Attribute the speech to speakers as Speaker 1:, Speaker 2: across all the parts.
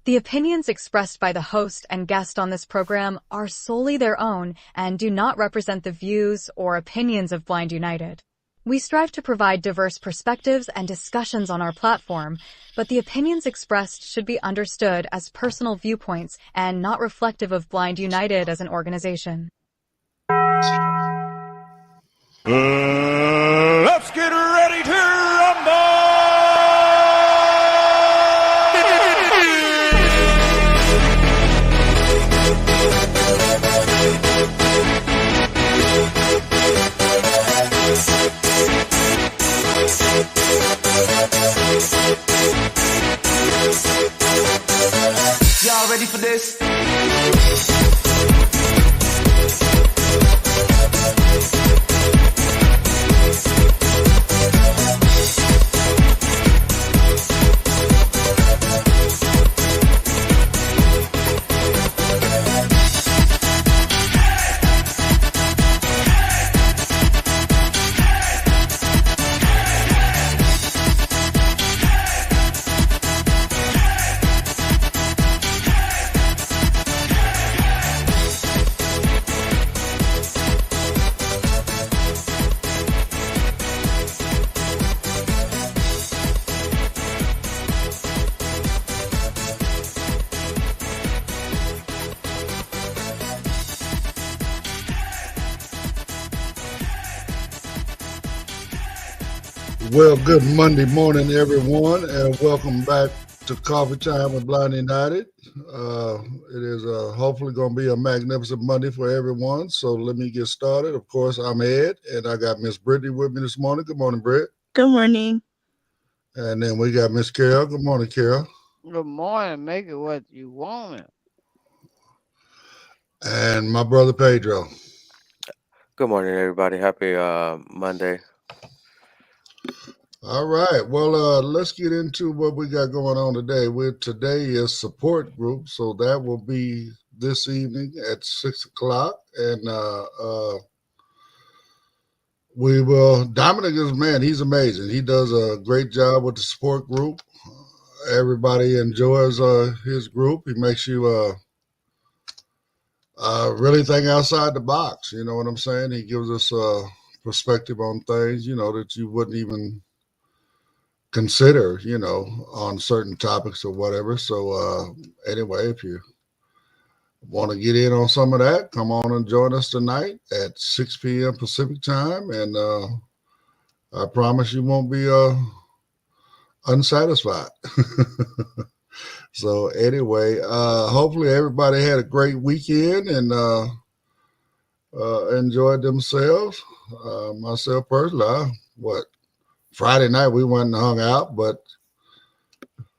Speaker 1: The opinions expressed by the host and guest on this program are solely their own and do not represent the views or opinions of Blind United. We strive to provide diverse perspectives and discussions on our platform, but the opinions expressed should be understood as personal viewpoints and not reflective of Blind United as an organization.
Speaker 2: Let's get ready to rumble! Y'all ready for this?
Speaker 3: Well, good Monday morning, everyone, and welcome back to Coffee Time with Blind United. It is hopefully going to be a magnificent Monday for everyone, so let me get started. Of course, I'm Ed, and I got Miss Brittany with me this morning. Good morning, Britt.
Speaker 4: Good morning.
Speaker 3: And then we got Miss Carol. Good morning, Carol.
Speaker 5: Good morning. Make it what you want.
Speaker 3: And my brother Pedro.
Speaker 6: Good morning, everybody. Happy Monday.
Speaker 3: All right. Well, let's get into what we got going on today. Today is support group, so that will be this evening at 6 o'clock. And we will. Dominic is he's amazing. He does a great job with the support group. Everybody enjoys his group. He makes you really think outside the box. You know what I'm saying? He gives us a perspective on things, that you wouldn't even consider, on certain topics or whatever. So anyway, if you want to get in on some of that, come on and join us tonight at 6 p.m. Pacific time. And I promise you won't be unsatisfied. So anyway, hopefully everybody had a great weekend and enjoyed themselves. Myself personally, Friday night we went and hung out, but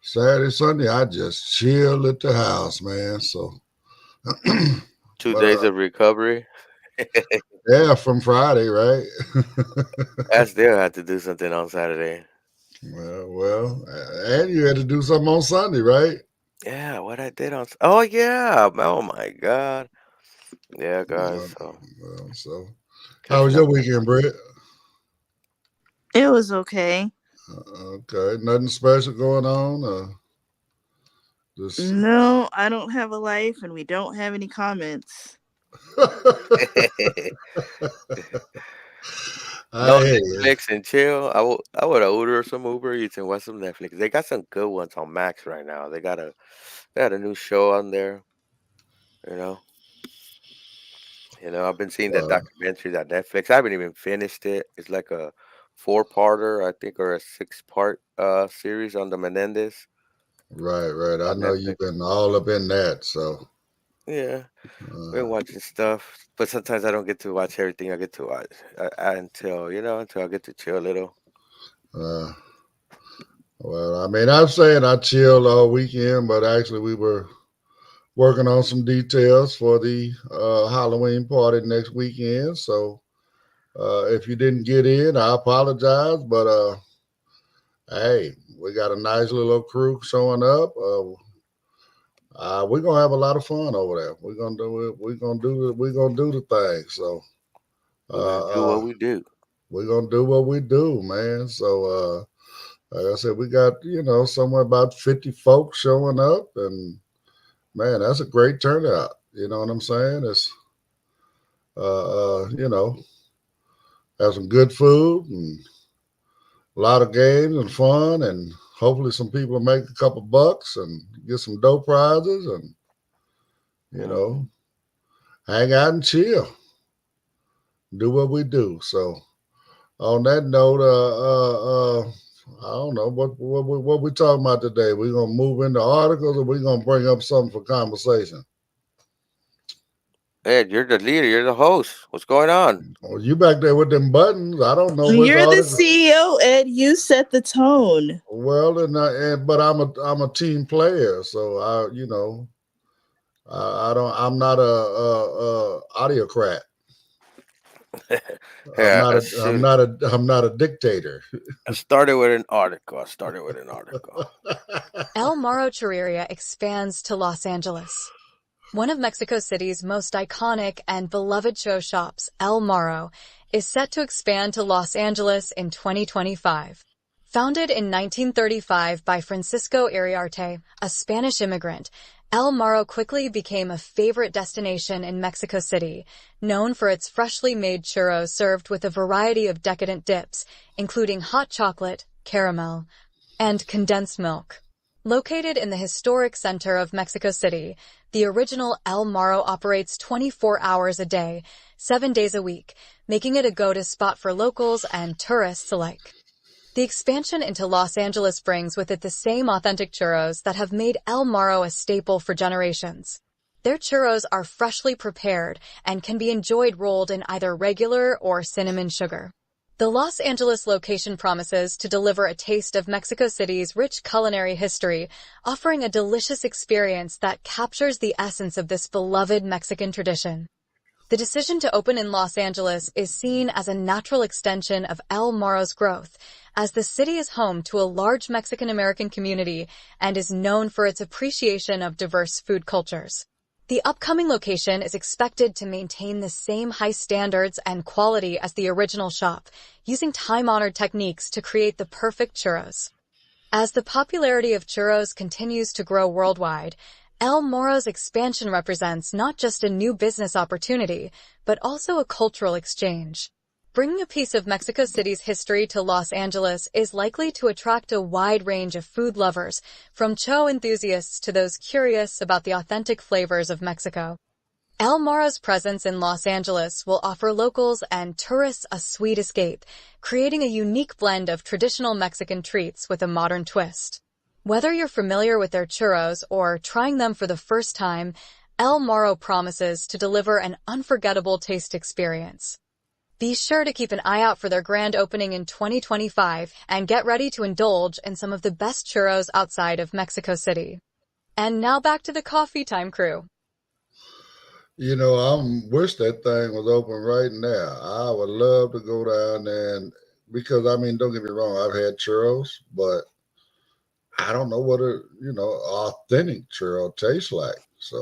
Speaker 3: Saturday, Sunday, I just chilled at the house, man. So
Speaker 6: 2 days of recovery.
Speaker 3: Yeah, from Friday, right?
Speaker 6: I still had to do something on Saturday.
Speaker 3: Well, and you had to do something on Sunday, right?
Speaker 6: Yeah, what I did on. Oh yeah. Oh my God. Yeah, guys.
Speaker 3: So how was your weekend, Brett?
Speaker 4: It was okay.
Speaker 3: Okay, nothing special going on.
Speaker 4: No, I don't have a life, and we don't have any comments.
Speaker 6: No Netflix and chill. I would order some Uber Eats and watch some Netflix. They got some good ones on Max right now. They got a new show on there. I've been seeing that documentary on Netflix. I haven't even finished it. It's like a 4-parter, I think, or a 6-part series on the Menendez.
Speaker 3: Right. I know you've been all up in that, so.
Speaker 6: Yeah, been watching stuff, but sometimes I don't get to watch everything I get to watch until I get to chill a little.
Speaker 3: Well, I mean, I'm saying I chilled all weekend, but actually we were working on some details for the Halloween party next weekend. So if you didn't get in, I apologize, but hey, we got a nice little crew showing up. We're gonna have a lot of fun over there. We're gonna do it. We're gonna do the thing. So
Speaker 6: we're gonna do what we do.
Speaker 3: We're gonna do what we do, man. So like I said, we got, somewhere about 50 folks showing up, and man, that's a great turnout. You know what I'm saying? It's, have some good food and a lot of games and fun, and hopefully some people make a couple bucks and get some dope prizes and, hang out and chill, do what we do. So on that note, I don't know what we talking about today. We're gonna move into articles, or we're gonna bring up something for conversation.
Speaker 6: Ed, you're the leader. You're the host. What's going on?
Speaker 3: Well, you back there with them buttons. I don't know.
Speaker 4: You're the CEO, Ed. You set the tone.
Speaker 3: Well, but I'm a team player, so I'm not a audiocrat.
Speaker 6: Yeah,
Speaker 3: I'm not a dictator.
Speaker 6: I started with an article.
Speaker 1: El Morro Churreria expands to Los Angeles. One of Mexico City's most iconic and beloved show shops, El Morro, is set to expand to Los Angeles in 2025. Founded in 1935 by Francisco Iriarte, a Spanish immigrant, El Morro quickly became a favorite destination in Mexico City, known for its freshly made churros served with a variety of decadent dips, including hot chocolate, caramel, and condensed milk. Located in the historic center of Mexico City, the original El Morro operates 24 hours a day, 7 days a week, making it a go-to spot for locals and tourists alike. The expansion into Los Angeles brings with it the same authentic churros that have made El Morro a staple for generations. Their churros are freshly prepared and can be enjoyed rolled in either regular or cinnamon sugar. The Los Angeles location promises to deliver a taste of Mexico City's rich culinary history, offering a delicious experience that captures the essence of this beloved Mexican tradition. The decision to open in Los Angeles is seen as a natural extension of El Morro's growth, as the city is home to a large Mexican-American community and is known for its appreciation of diverse food cultures. The upcoming location is expected to maintain the same high standards and quality as the original shop, using time-honored techniques to create the perfect churros. As the popularity of churros continues to grow worldwide, El Morro's expansion represents not just a new business opportunity, but also a cultural exchange. Bringing a piece of Mexico City's history to Los Angeles is likely to attract a wide range of food lovers, from cho enthusiasts to those curious about the authentic flavors of Mexico. El Morro's presence in Los Angeles will offer locals and tourists a sweet escape, creating a unique blend of traditional Mexican treats with a modern twist. Whether you're familiar with their churros or trying them for the first time, El Morro promises to deliver an unforgettable taste experience. Be sure to keep an eye out for their grand opening in 2025 and get ready to indulge in some of the best churros outside of Mexico City. And now back to the Coffee Time crew.
Speaker 3: I wish that thing was open right now. I would love to go down there, because, don't get me wrong, I've had churros, but I don't know what authentic churro tastes like. So,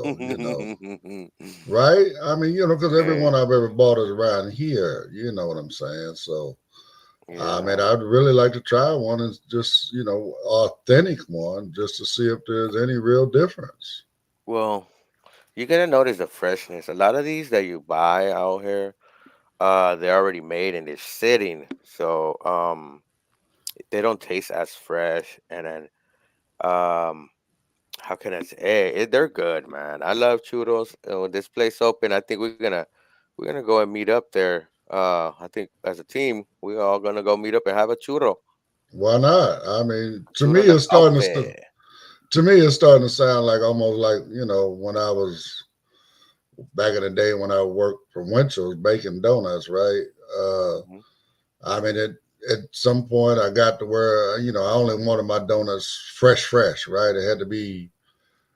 Speaker 3: right? Because everyone I've ever bought is around here. You know what I'm saying? So,
Speaker 6: Yeah.
Speaker 3: I'd really like to try one, and just, authentic one, just to see if there's any real difference.
Speaker 6: Well, you're gonna notice the freshness. A lot of these that you buy out here, they're already made and they're sitting, so they don't taste as fresh. And then, how can I say? They're good, man. I love churros. When this place open, I think we're gonna go and meet up there. I think as a team, we're all gonna go meet up and have a churro.
Speaker 3: Why not? To me,
Speaker 6: Churro de
Speaker 3: it's starting to
Speaker 6: coffee.
Speaker 3: to me, it's starting to sound like almost like, when I was back in the day when I worked for Winchell's baking donuts, right? At some point I got to where, I only wanted my donuts fresh, right? It had to be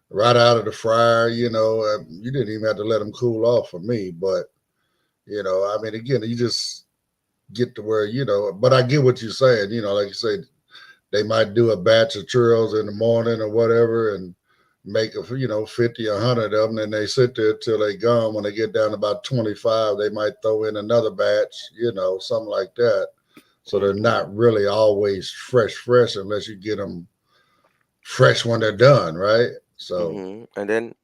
Speaker 3: right out of the fryer, you didn't even have to let them cool off for me. But, again, you just get to where, but I get what you're saying, like you say, they might do a batch of churros in the morning or whatever and make 50 or 100 of them, and they sit there till they gone. When they get down to about 25, they might throw in another batch, something like that. So they're not really always fresh unless you get them fresh when they're done, right? So,
Speaker 6: And then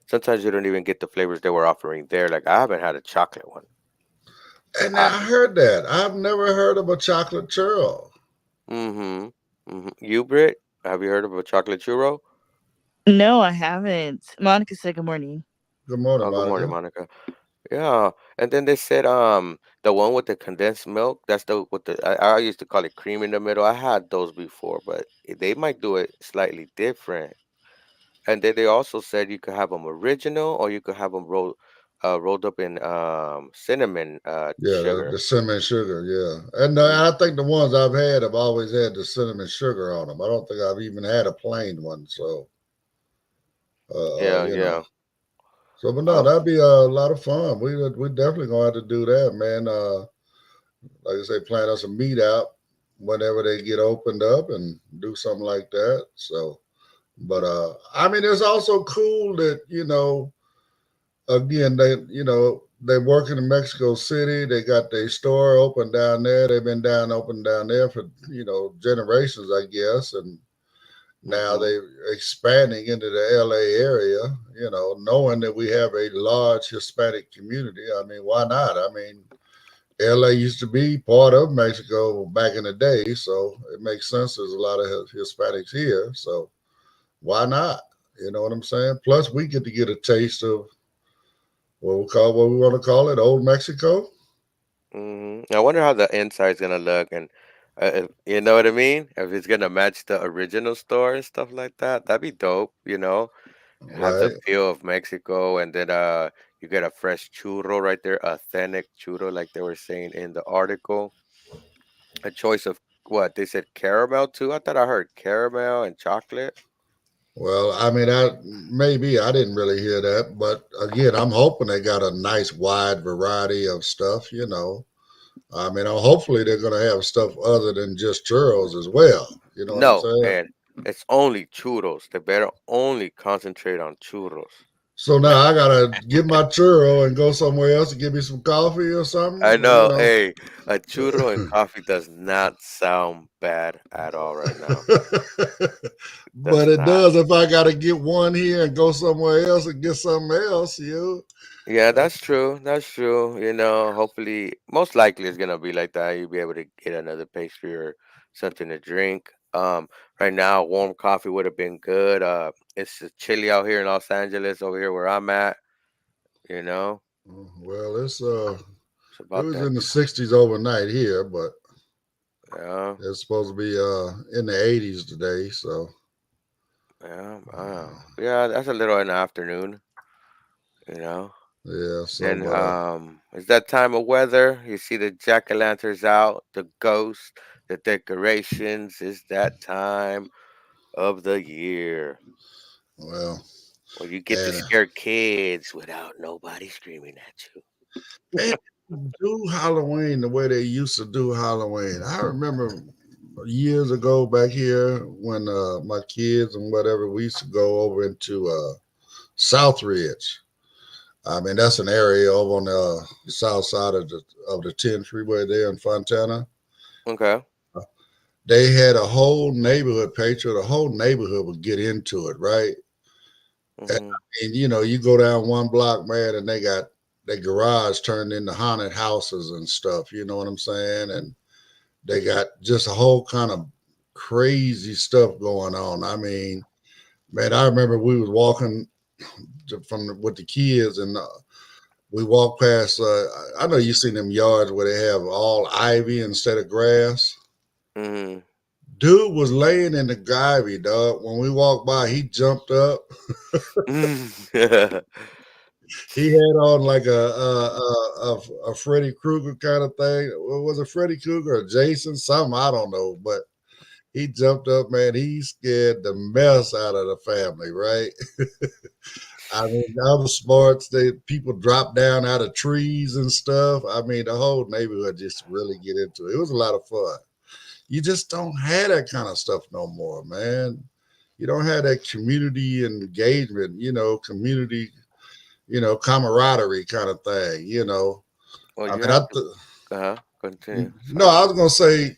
Speaker 6: sometimes you don't even get the flavors they were offering there. Like I haven't had a chocolate one.
Speaker 3: and
Speaker 6: I
Speaker 3: I heard that. I've never heard of a chocolate churro.
Speaker 6: You, Britt, have you heard of a chocolate churro?
Speaker 4: No, I haven't. Monica said good morning.
Speaker 3: Good morning,
Speaker 6: Oh, good morning,
Speaker 3: Monica.
Speaker 6: Monica. Yeah, and then they said the one with the condensed milk. That's the with the I used to call it cream in the middle. I had those before, but they might do it slightly different. And then they also said you could have them original or you could have them rolled up in cinnamon
Speaker 3: Yeah, the
Speaker 6: sugar.
Speaker 3: cinnamon sugar. Yeah, and
Speaker 6: Mm,
Speaker 3: I think the ones I've had have always had the cinnamon sugar on them. I don't think I've even had a plain one. So,
Speaker 6: Yeah,
Speaker 3: you know.
Speaker 6: yeah.
Speaker 3: So, but no,
Speaker 6: Oh,
Speaker 3: that'd be a lot of fun. We definitely gonna have to do that, man. Like I say, plan us a meet out whenever they get opened up and do something like that. So, but I mean, it's also cool that again they're working in Mexico City. They got their store open down there. They've been open down there for generations, I guess, and now
Speaker 6: mm-hmm.
Speaker 3: they're expanding into the LA area, knowing that we have a large Hispanic community. I mean, why not? I mean, LA used to be part of Mexico back in the day, so it makes sense. There's a lot of Hispanics here, so why not? You know what I'm saying? Plus, we get a taste of what we want to call it, old Mexico.
Speaker 6: I wonder how the inside's gonna look, and if, you know what I mean. If it's gonna match the original store and stuff like that, that'd be dope. Have the
Speaker 3: Right.
Speaker 6: feel of Mexico, and then you get a fresh churro right there, authentic churro, like they were saying in the article. A choice of what they said caramel too. I thought I heard caramel and chocolate.
Speaker 3: Well, I mean, I didn't really hear that, but again, I'm hoping they got a nice wide variety of stuff. I mean, hopefully they're going to have stuff other than just churros as well. You know what I'm
Speaker 6: No,
Speaker 3: saying?
Speaker 6: man, it's only churros. They better only concentrate on churros.
Speaker 3: So now I gotta get my churro and go somewhere else to get me some coffee or
Speaker 6: I
Speaker 3: something.
Speaker 6: know. Hey, a churro and coffee does not sound bad at all right now.
Speaker 3: But
Speaker 6: Does
Speaker 3: it
Speaker 6: not.
Speaker 3: does if I gotta get one here and go somewhere else and get something else.
Speaker 6: Yeah, that's true. That's true. Hopefully, most likely it's gonna be like that. You'll be able to get another pastry or something to drink. Right now, warm coffee would have been good. It's chilly out here in Los Angeles, over here where I'm at. You know,
Speaker 3: Well,
Speaker 6: it's
Speaker 3: it
Speaker 6: about
Speaker 3: was
Speaker 6: that.
Speaker 3: in the 60s overnight here, but
Speaker 6: Yeah,
Speaker 3: it's supposed to be in the 80s today. So
Speaker 6: yeah, yeah. That's a little in the afternoon. You know.
Speaker 3: yeah. So,
Speaker 6: Then
Speaker 3: but
Speaker 6: it's that time of weather. You see the jack-o'-lanterns out, the ghosts, the decorations. It's that time of the year
Speaker 3: well,
Speaker 6: where you get to
Speaker 3: and
Speaker 6: scare kids without nobody screaming at you.
Speaker 3: and do Halloween the way they used to do Halloween. I remember years ago back here when my kids and whatever we used to go over into Southridge. I mean, that's an area over on the south side of the 10 freeway there in Fontana.
Speaker 6: Okay.
Speaker 3: They had a whole neighborhood picture. The whole neighborhood would get into it, right?
Speaker 6: Hmm.
Speaker 3: And you go down one block, man, and they got their garage turned into haunted houses and stuff. You know what I'm saying? And they got just a whole kind of crazy stuff going on. I mean, man, I remember we was walking with the kids, and we walked past. I know you seen them yards where they have all ivy instead of grass.
Speaker 6: Hmm.
Speaker 3: Dude was laying in the ivy, dog. When we walked by, he jumped up. He had on like a Freddy Krueger kind of thing. Was it Freddy Krueger or Jason? Something I don't know, but he jumped up, man. He scared the mess out of the family, right? I mean, other sports, people drop down out of trees and stuff. I mean, the whole neighborhood just really get into it. It was a lot of fun. You just don't have that kind of stuff no more, man. You don't have that community engagement, community, camaraderie kind of thing.
Speaker 6: Well,
Speaker 3: I
Speaker 6: you
Speaker 3: mean,
Speaker 6: have to. Uh-huh. continue.
Speaker 3: No, I was gonna say,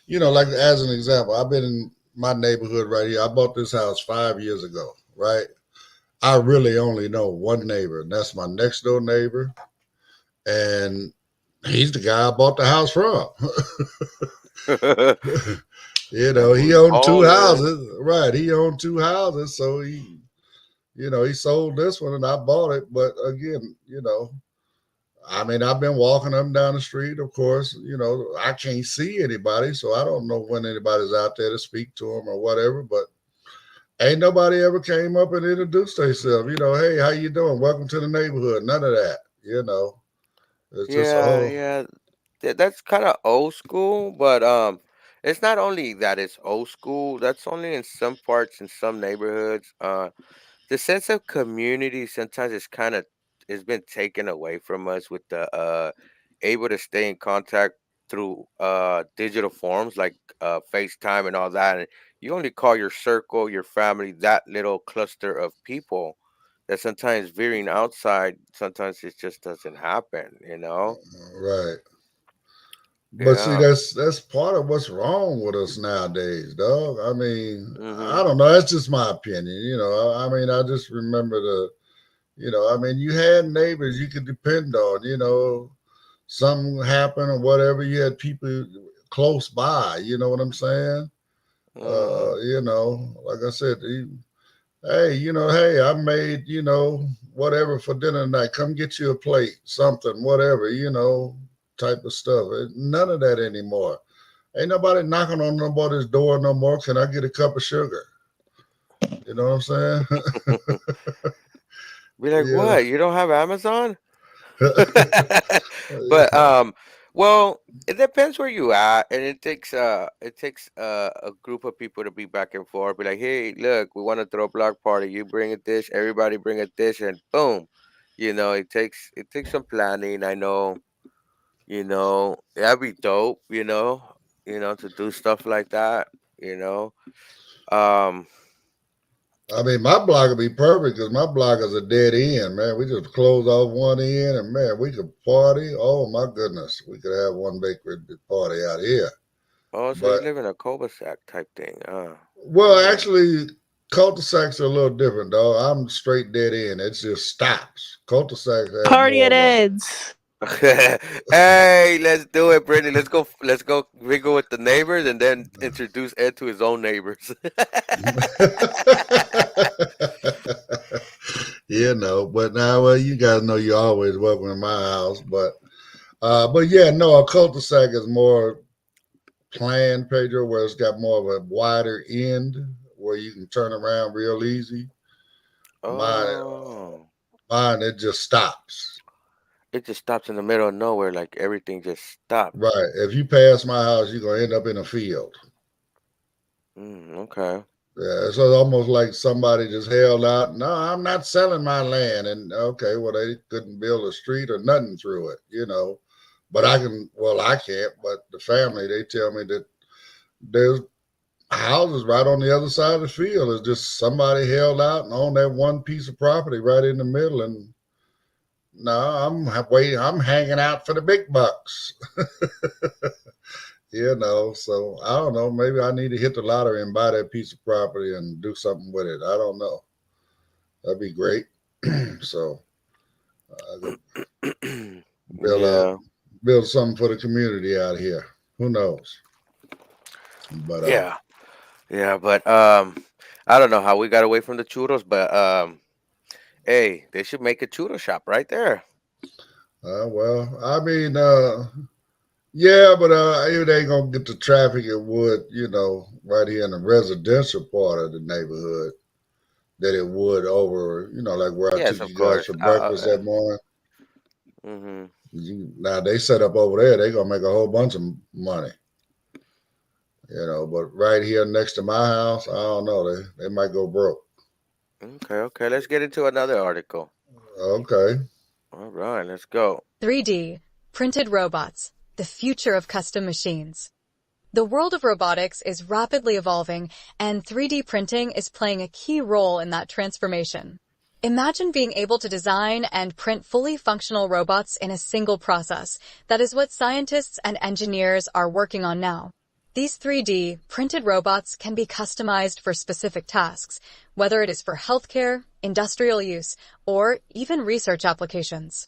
Speaker 3: like as an example, I've been in my neighborhood right here. I bought this house 5 years ago, right? I really only know one neighbor, and that's my next door neighbor, and he's the guy I bought the house from. He owned two houses, right? He owned two houses, so he sold this one and I bought it. But again, I've been walking up and down the street, of course, I can't see anybody, so I don't know when anybody's out there to speak to them or whatever, but ain't nobody ever came up and introduced themselves, hey, how you doing? Welcome to the neighborhood. None of that, It's just a whole...
Speaker 6: Yeah. That's kind of old school, but it's not only that it's old school. That's only in some parts in some neighborhoods. The sense of community sometimes it's been taken away from us with the able to stay in contact through digital forms like FaceTime and all that. And you only call your circle, your family, that little cluster of people. That sometimes veering outside, sometimes it just doesn't happen,
Speaker 3: Right. But see,
Speaker 6: Yeah.
Speaker 3: that's part of what's wrong with us nowadays, dog. I
Speaker 6: Hmm.
Speaker 3: don't know. That's just my opinion. I just remember you had neighbors you could depend on. Something happened or whatever. You had people close by. You know what I'm saying?
Speaker 6: Hmm.
Speaker 3: Like I said, hey, hey, I made whatever for dinner tonight. Come get you a plate, something, whatever. Type of stuff. None of that anymore. Ain't nobody knocking on nobody's door no more. Can I get a cup of sugar? You know what I'm saying?
Speaker 6: Be like,
Speaker 3: Yeah.
Speaker 6: what? You don't have Amazon? But
Speaker 3: Yeah.
Speaker 6: well, it depends where you at, and it takes a group of people to be back and forth. Be like, hey, look, we want to throw a block party. You bring a dish, everybody bring a dish, and boom. It takes some planning. I know. That'd be dope. To do stuff like that. You know. Um.
Speaker 3: My block would be perfect because my block is a dead end, man. We just close off one end and, man, we could party. Oh, my goodness. We could have one big party out here.
Speaker 6: Oh, so you
Speaker 3: But,
Speaker 6: live in a cul-de-sac type thing.
Speaker 3: well,
Speaker 6: Yeah.
Speaker 3: actually, cul-de-sacs are a little different, though. I'm straight dead end. It just stops. Cul-de-sacs have
Speaker 4: Party
Speaker 3: more
Speaker 4: at
Speaker 3: of a...
Speaker 4: Ed's.
Speaker 6: Hey, let's do it, Brittany. Let's go mingle with the neighbors and then introduce Ed to his own neighbors.
Speaker 3: But now, well, you guys know you're always welcome in my house. But yeah, no, a cul-de-sac is more planned, Pedro, where it's got more of a wider end where you can turn around real easy. Mine,
Speaker 6: Oh,
Speaker 3: mine, it just stops.
Speaker 6: it just stops in the middle of nowhere, like everything just stops.
Speaker 3: Right. If you pass my house, you're gonna end up in a field.
Speaker 6: Okay.
Speaker 3: Yeah, so it's almost like somebody just held out. No, I'm not selling my land. And okay, well, they couldn't build a street or nothing through it. But I can, well, I can't, but the family, they tell me that there's houses right on the other side of the field. It's just somebody held out and owned that one piece of property right in the middle. And no, I'm waiting, I'm hanging out for the big bucks. So I don't know. Maybe I need to hit the lottery and buy that piece of property and do something with it. I don't know. That'd be great. So I could
Speaker 6: Yeah.
Speaker 3: build something for the community out here. Who knows? But
Speaker 6: Yeah. Yeah. But I don't know how we got away from the churros, but hey, they should make a churro shop right there.
Speaker 3: well, yeah, but it ain't gonna get the traffic it would, right here in the residential part of the neighborhood that it would over, like where I
Speaker 6: Yes,
Speaker 3: took
Speaker 6: of
Speaker 3: you guys
Speaker 6: course.
Speaker 3: for breakfast that morning.
Speaker 6: Mhm.
Speaker 3: Now they set up over there, they gonna make a whole bunch of money, but right here next to my house, I don't know, they might go broke.
Speaker 6: Okay. Okay. Let's get into another article.
Speaker 3: Okay.
Speaker 6: All right. Let's go.
Speaker 1: 3D, printed robots, the future of custom machines. The world of robotics is rapidly evolving, and 3D printing is playing a key role in that transformation. Imagine being able to design and print fully functional robots in a single process. That is what scientists and engineers are working on now. These 3D printed robots can be customized for specific tasks, whether it is for healthcare, industrial use, or even research applications.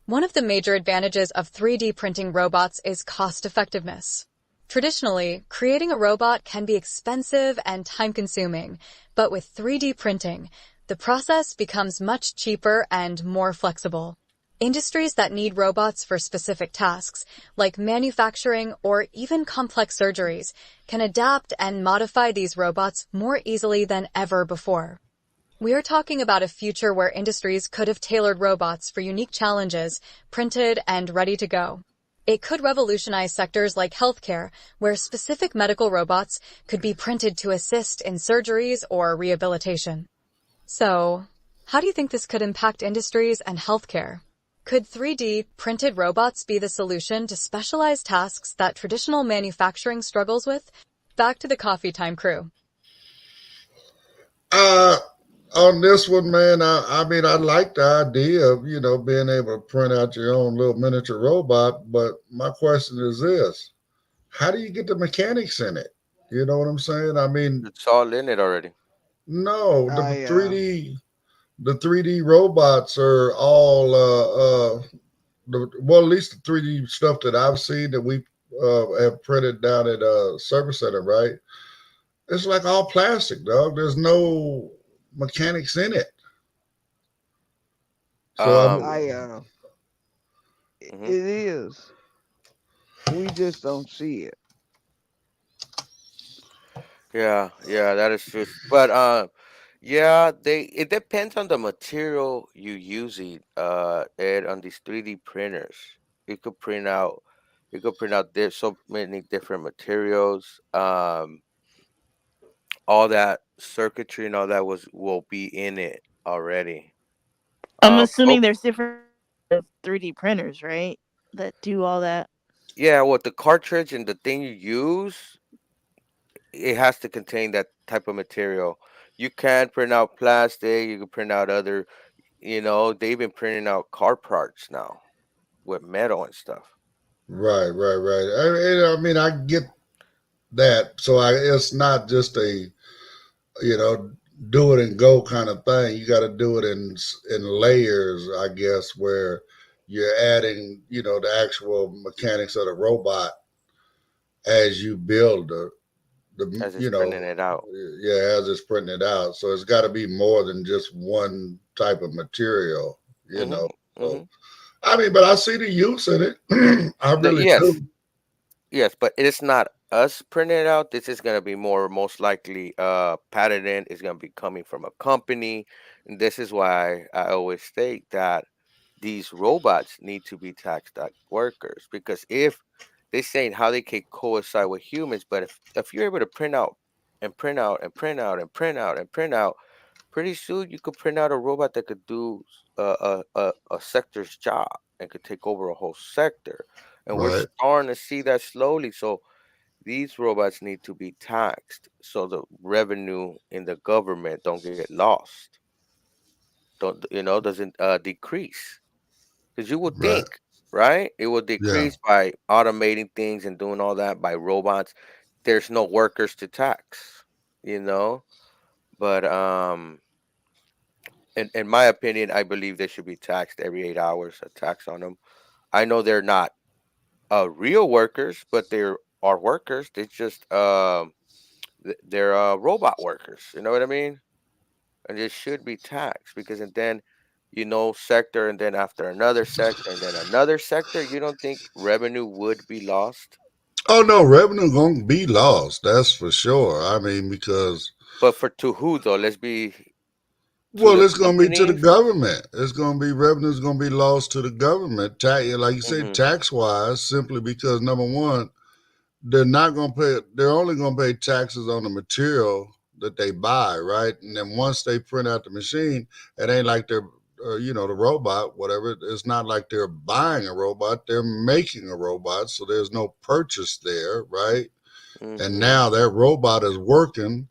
Speaker 1: One of the major advantages of 3D printing robots is cost effectiveness. Traditionally, creating a robot can be expensive and time-consuming, but with 3D printing, the process becomes much cheaper and more flexible. Industries that need robots for specific tasks, like manufacturing or even complex surgeries, can adapt and modify these robots more easily than ever before. We are talking about a future where industries could have tailored robots for unique challenges, printed and ready to go. It could revolutionize sectors like healthcare, where specific medical robots could be printed to assist in surgeries or rehabilitation. So, how do you think this could impact industries and healthcare? Could 3D printed robots be the solution to specialized tasks that traditional manufacturing struggles with? Back to the coffee time crew.
Speaker 3: On this one, man, I mean, I like the idea of, being able to print out your own little miniature robot. But my question is this: how do you get the mechanics in it? You know what I'm saying? I mean,
Speaker 6: It's all in it already.
Speaker 3: no,
Speaker 5: I
Speaker 3: 3D robots are all well, at least the 3D stuff that I've seen that we have printed down at Service Center, right? It's like all plastic, dog. There's no mechanics in it. So
Speaker 6: Um,
Speaker 3: I'm,
Speaker 5: it
Speaker 6: mhm.
Speaker 5: is. We just don't see it.
Speaker 6: Yeah, that is true. But yeah, it depends on the material you using, Ed, on these 3D printers. You could print out so many different materials. All that circuitry and all that will be in it already.
Speaker 4: I'm
Speaker 6: Oh
Speaker 4: assuming there's different 3D printers, right? That do all that.
Speaker 6: yeah, what the cartridge and the thing you use, it has to contain that type of material. You can print out plastic, you can print out other, they've been printing out car parts now with metal and stuff.
Speaker 3: right, right, right. I mean, I get that. So it's not just a you know do it and go kind of thing. You got to do it in layers, I guess, where you're adding the actual mechanics of the robot as you build the
Speaker 6: As it's printing it out.
Speaker 3: yeah, as it's printing it out. So it's got to be more than just one type of material. you
Speaker 6: hmm
Speaker 3: know
Speaker 6: hmm
Speaker 3: so I mean, but I see the use in it. I really
Speaker 6: Yes,
Speaker 3: do.
Speaker 6: yes, but it is not us printing it out. This is gonna be more most likely patented. It's gonna be coming from a company, and this is why I always state that these robots need to be taxed like workers, because if they saying how they can coincide with humans, but if you're able to print out and print out and print out and print out and print out, pretty soon you could print out a robot that could do a sector's job and could take over a whole sector. And we're
Speaker 3: Right,
Speaker 6: starting to see that slowly. So these robots need to be taxed so the revenue in the government don't get lost. Don't doesn't decrease. Because you would
Speaker 3: right.
Speaker 6: think, right? It will
Speaker 3: Yeah,
Speaker 6: decrease by automating things and doing all that by robots. There's no workers to tax, you know. But in my opinion, I believe they should be taxed every 8 hours. A tax on them. I know they're not real workers, but they are workers. They just they're robot workers. You know what I mean? And it should be taxed because and then sector and then after another sector and then another sector. You don't think revenue would be lost?
Speaker 3: oh no, revenue gonna be lost, that's for sure. I mean, because
Speaker 6: But for to who though? Let's be to
Speaker 3: well,
Speaker 6: the
Speaker 3: it's going to be to the
Speaker 6: companies.
Speaker 3: government. It's going to be revenue's going to be lost to the government. Like you say,
Speaker 6: hmm
Speaker 3: tax wise, simply because number one, they're not going to pay. They're only going to pay taxes on the material that they buy, right? And then once they print out the machine, it ain't like they're, the robot, whatever. It's not like they're buying a robot. They're making a robot, so there's no purchase there, right? And
Speaker 6: hmm
Speaker 3: now that robot is working.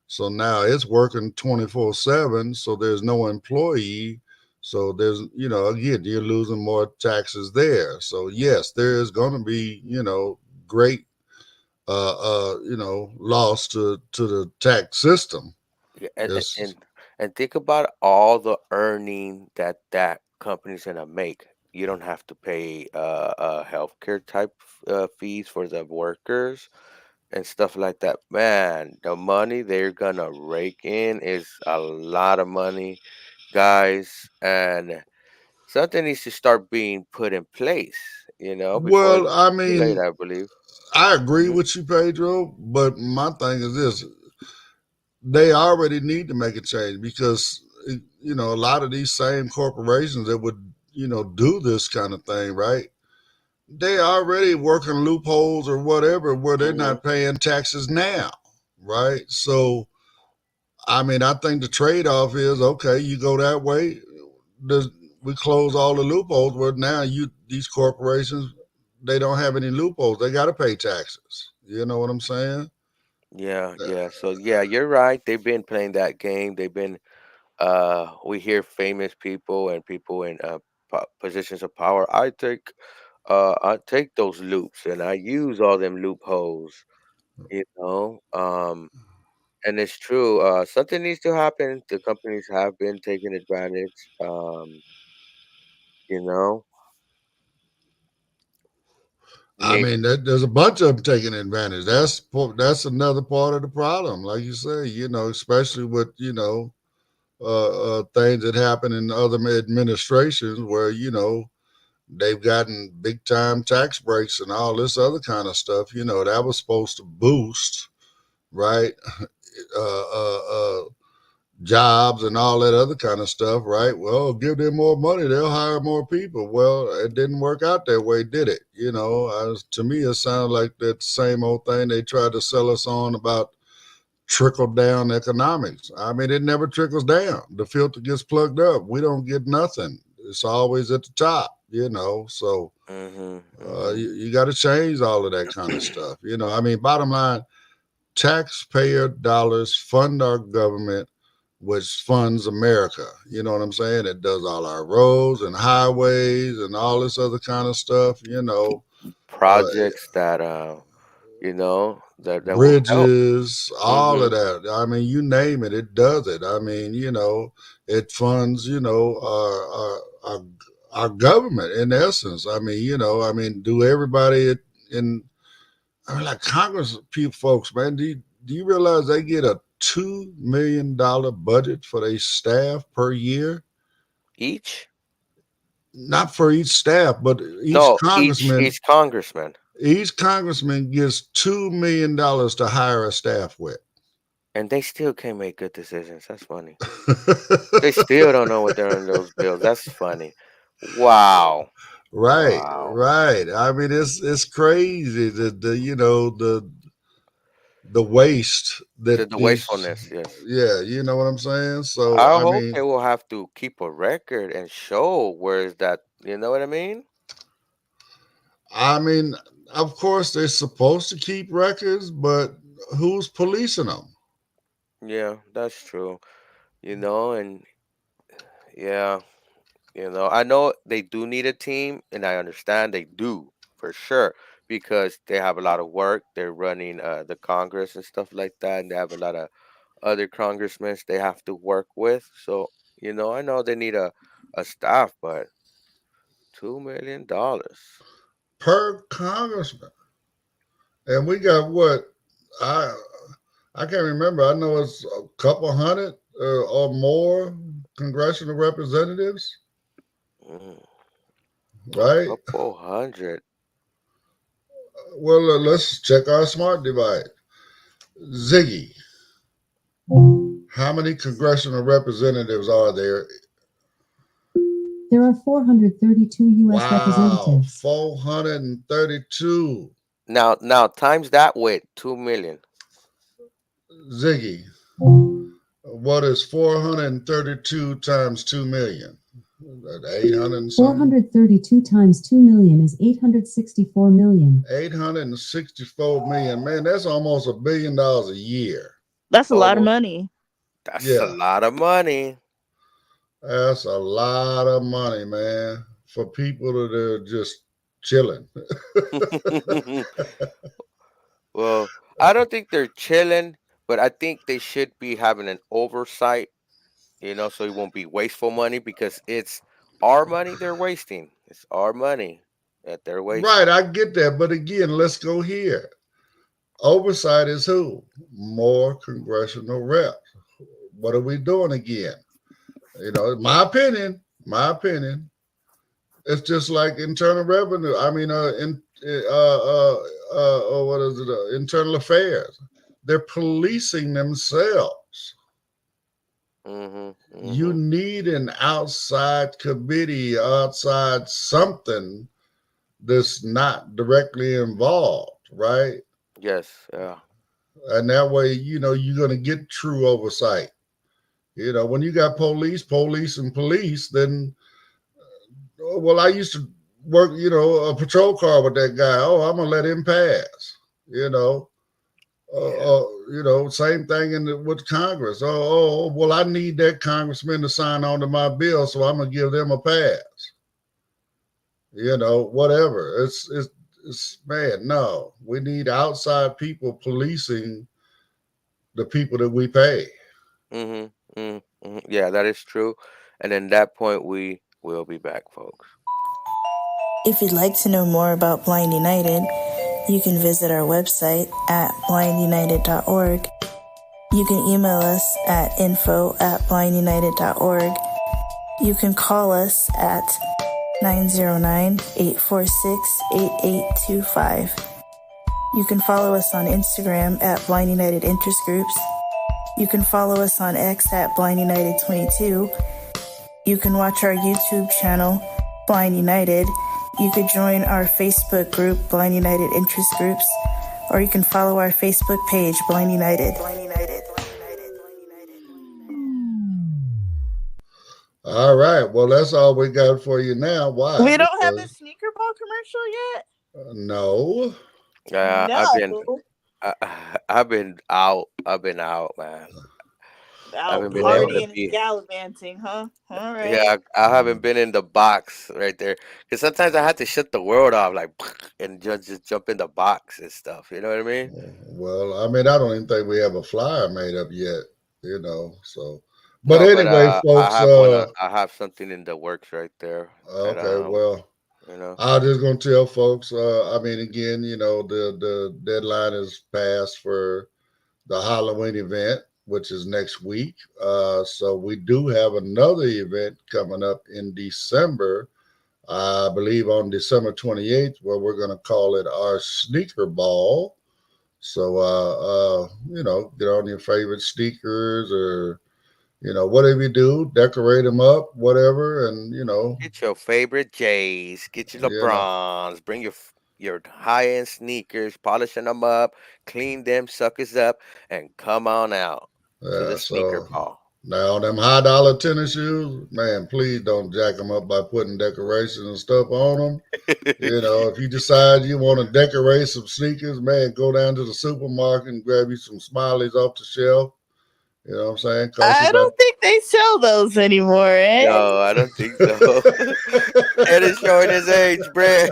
Speaker 3: So now it's working 24/7. So there's no employee. So there's, again, you're losing more taxes there. So yes, there is going to be, great, loss to the tax system.
Speaker 6: Yeah,
Speaker 3: It's,
Speaker 6: and think about all the earning that company's gonna make. You don't have to pay healthcare type fees for the workers and stuff like that. Man, the money they're gonna rake in is a lot of money, guys, and something needs to start being put in place, before
Speaker 3: well,
Speaker 6: it's
Speaker 3: I
Speaker 6: too late,
Speaker 3: mean,
Speaker 6: I believe.
Speaker 3: I agree
Speaker 6: Mhm.
Speaker 3: with you, Pedro, but my thing is this: they already need to make a change because a lot of these same corporations that would do this kind of thing, right? They already working loopholes or whatever where they're
Speaker 6: Mhm.
Speaker 3: not paying taxes now, right? So I mean, I think the trade-off is okay. You go that way, does we close all the loopholes? Where now these corporations they don't have any loopholes. They got to pay taxes. You know what I'm saying?
Speaker 6: Yeah, yeah. So yeah, you're right. They've been playing that game. They've been we hear famous people and people in positions of power. I take those loops and I use all them loopholes, you know. And it's true. Something needs to happen. The companies have been taking advantage. You know,
Speaker 3: I
Speaker 6: need
Speaker 3: mean, there's a bunch of them taking advantage. That's another part of the problem. Like you say, especially with things that happen in other administrations where they've gotten big time tax breaks and all this other kind of stuff. That was supposed to boost, right? Uh, uh, uh, Jobs and all that other kind of stuff, right? Well, give them more money, they'll hire more people. Well, it didn't work out that way, did it? To me, it sounded like that same old thing they tried to sell us on about trickle down economics. I mean, it never trickles down. The filter gets plugged up. We don't get nothing. It's always at the top. So
Speaker 6: Mhm, mhm.
Speaker 3: you got to change all of that kind of stuff. I mean, bottom line, taxpayer dollars fund our government, which funds America. You know what I'm saying? It does all our roads and highways and all this other kind of stuff. Uh,
Speaker 6: Projects that that will help.
Speaker 3: Bridges, all of
Speaker 6: Mhm.
Speaker 3: that. I mean, you name it, it does it. I mean, it funds, our, our government in essence. Do everybody in, I mean, like Congress people, folks, man, do you realize they get a $2 million budget for their staff per year?
Speaker 6: Each?
Speaker 3: Not for each staff, but
Speaker 6: No, each congressman,
Speaker 3: each congressman gets $2 million to hire a staff with.
Speaker 6: and they still can't make good decisions. That's funny. They still don't know what they're in those bills. That's funny. Wow.
Speaker 3: Right,
Speaker 6: Wow.
Speaker 3: right. I mean, it's crazy the waste that
Speaker 6: The
Speaker 3: these,
Speaker 6: wastefulness, yes.
Speaker 3: yeah, you know what I'm saying. So
Speaker 6: I
Speaker 3: I
Speaker 6: hope they
Speaker 3: mean,
Speaker 6: will have to keep a record and show where is that, you know what I mean?
Speaker 3: I mean, of course they're supposed to keep records, but who's policing them?
Speaker 6: Yeah, that's true. And yeah, I know they do need a team, and I understand they do for sure because they have a lot of work. They're running the Congress and stuff like that, and they have a lot of other congressmen they have to work with. So, I know they need a staff, but $2 million.
Speaker 3: Per congressman. And we got what? I I can't remember. I know it's a couple hundred or more congressional representatives,
Speaker 6: Mm, a
Speaker 3: right?
Speaker 6: couple hundred.
Speaker 3: Well, let's check our smart device. Ziggy, how many congressional representatives are there?
Speaker 7: There are 432 U.S.
Speaker 3: Wow,
Speaker 7: representatives.
Speaker 3: 432.
Speaker 6: Now times that with 2 million.
Speaker 3: Ziggy, what is 432 times 2 million? 800 and something?
Speaker 7: 432 times 2 million is 864 million.
Speaker 3: 864 million. Man, that's almost $1 billion a year.
Speaker 4: That's a lot of
Speaker 6: Almost.
Speaker 4: money.
Speaker 6: That's
Speaker 3: Yeah.
Speaker 6: a lot of money.
Speaker 3: That's a lot of money, man, for people that are just chilling.
Speaker 6: Well, I don't think they're chilling, but I think they should be having an oversight, so it won't be wasteful money because it's our money they're wasting. It's our money that they're wasting.
Speaker 3: Right, I get that. But again, let's go here. Oversight is who? More congressional reps. What are we doing again? My opinion, it's just like internal revenue. I mean, what is it? Internal affairs. They're policing themselves. You need an outside committee, outside something that's not directly involved, right?
Speaker 6: Yes, yeah.
Speaker 3: And that way, you're going to get true oversight. When you got police, then, well, I used to work, a patrol car with that guy. Oh, I'm going to let him pass, same thing with Congress. Well, I need that congressman to sign on to my bill, so I'm going to give them a pass. Whatever. It's man, no. We need outside people policing the people that we pay.
Speaker 6: Yeah, that is true. And at that point, we will be back, folks.
Speaker 8: If you'd like to know more about Blind United, you can visit our website at blindunited.org. You can email us at info@blindunited.org. You can call us at 909-846-8825. You can follow us on Instagram at Blind United Interest Groups. You can follow us on X at Blind United 22. You can watch our YouTube channel, Blind United. You could join our Facebook group, Blind United Interest Groups, or you can follow our Facebook page, Blind United.
Speaker 3: All right. Well, that's all we got for you now. Why?
Speaker 4: We don't have the sneaker ball commercial yet?
Speaker 3: No.
Speaker 4: No.
Speaker 6: I've been out. I've been out, man.
Speaker 4: Out partying and gallivanting, huh? All right.
Speaker 6: Yeah, I haven't been in the box right there because sometimes I have to shut the world off, like, and just jump in the box and stuff. You know what I mean?
Speaker 3: Well, I mean, I don't even think we have a flyer made up yet. So. But no, anyway, folks,
Speaker 6: I have something in the works right there.
Speaker 3: Okay, well, I'm just gonna tell folks. I mean, again, the deadline is passed for the Halloween event, which is next week. So we do have another event coming up in December. I believe on December 28th, where we're gonna call it our sneaker ball. So get on your favorite sneakers or whatever you do, decorate them up, whatever, and
Speaker 6: get your favorite J's, get your LeBrons, bring your high-end sneakers, polishing them up, clean them suckers up, and come on out to the sneaker ball.
Speaker 3: Now, them $high tennis shoes, man, please don't jack them up by putting decorations and stuff on them. If you decide you want to decorate some sneakers, man, go down to the supermarket and grab you some Smileys off the shelf. You know what I'm saying?
Speaker 4: I don't think they sell those anymore, eh?
Speaker 6: No, I don't think so. Ed is showing his age, Brad.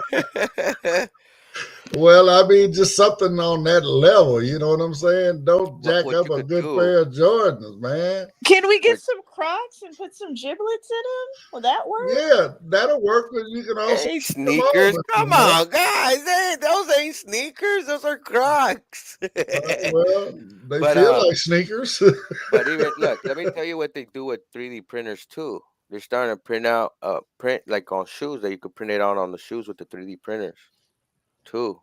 Speaker 3: Well, I mean, just something on that level. You know what I'm saying? Don't jack up a good pair of Jordans, man.
Speaker 4: Can we get some Crocs and put some giblets in them? Will that work?
Speaker 3: Yeah, that'll work. But you can also
Speaker 6: sneakers. Come on, guys. Those ain't sneakers. Those are Crocs.
Speaker 3: Well, they feel like sneakers.
Speaker 6: But even look, let me tell you what they do with 3D printers too. They're starting to print out print like on shoes that you could print it out on the shoes with the 3D printers too.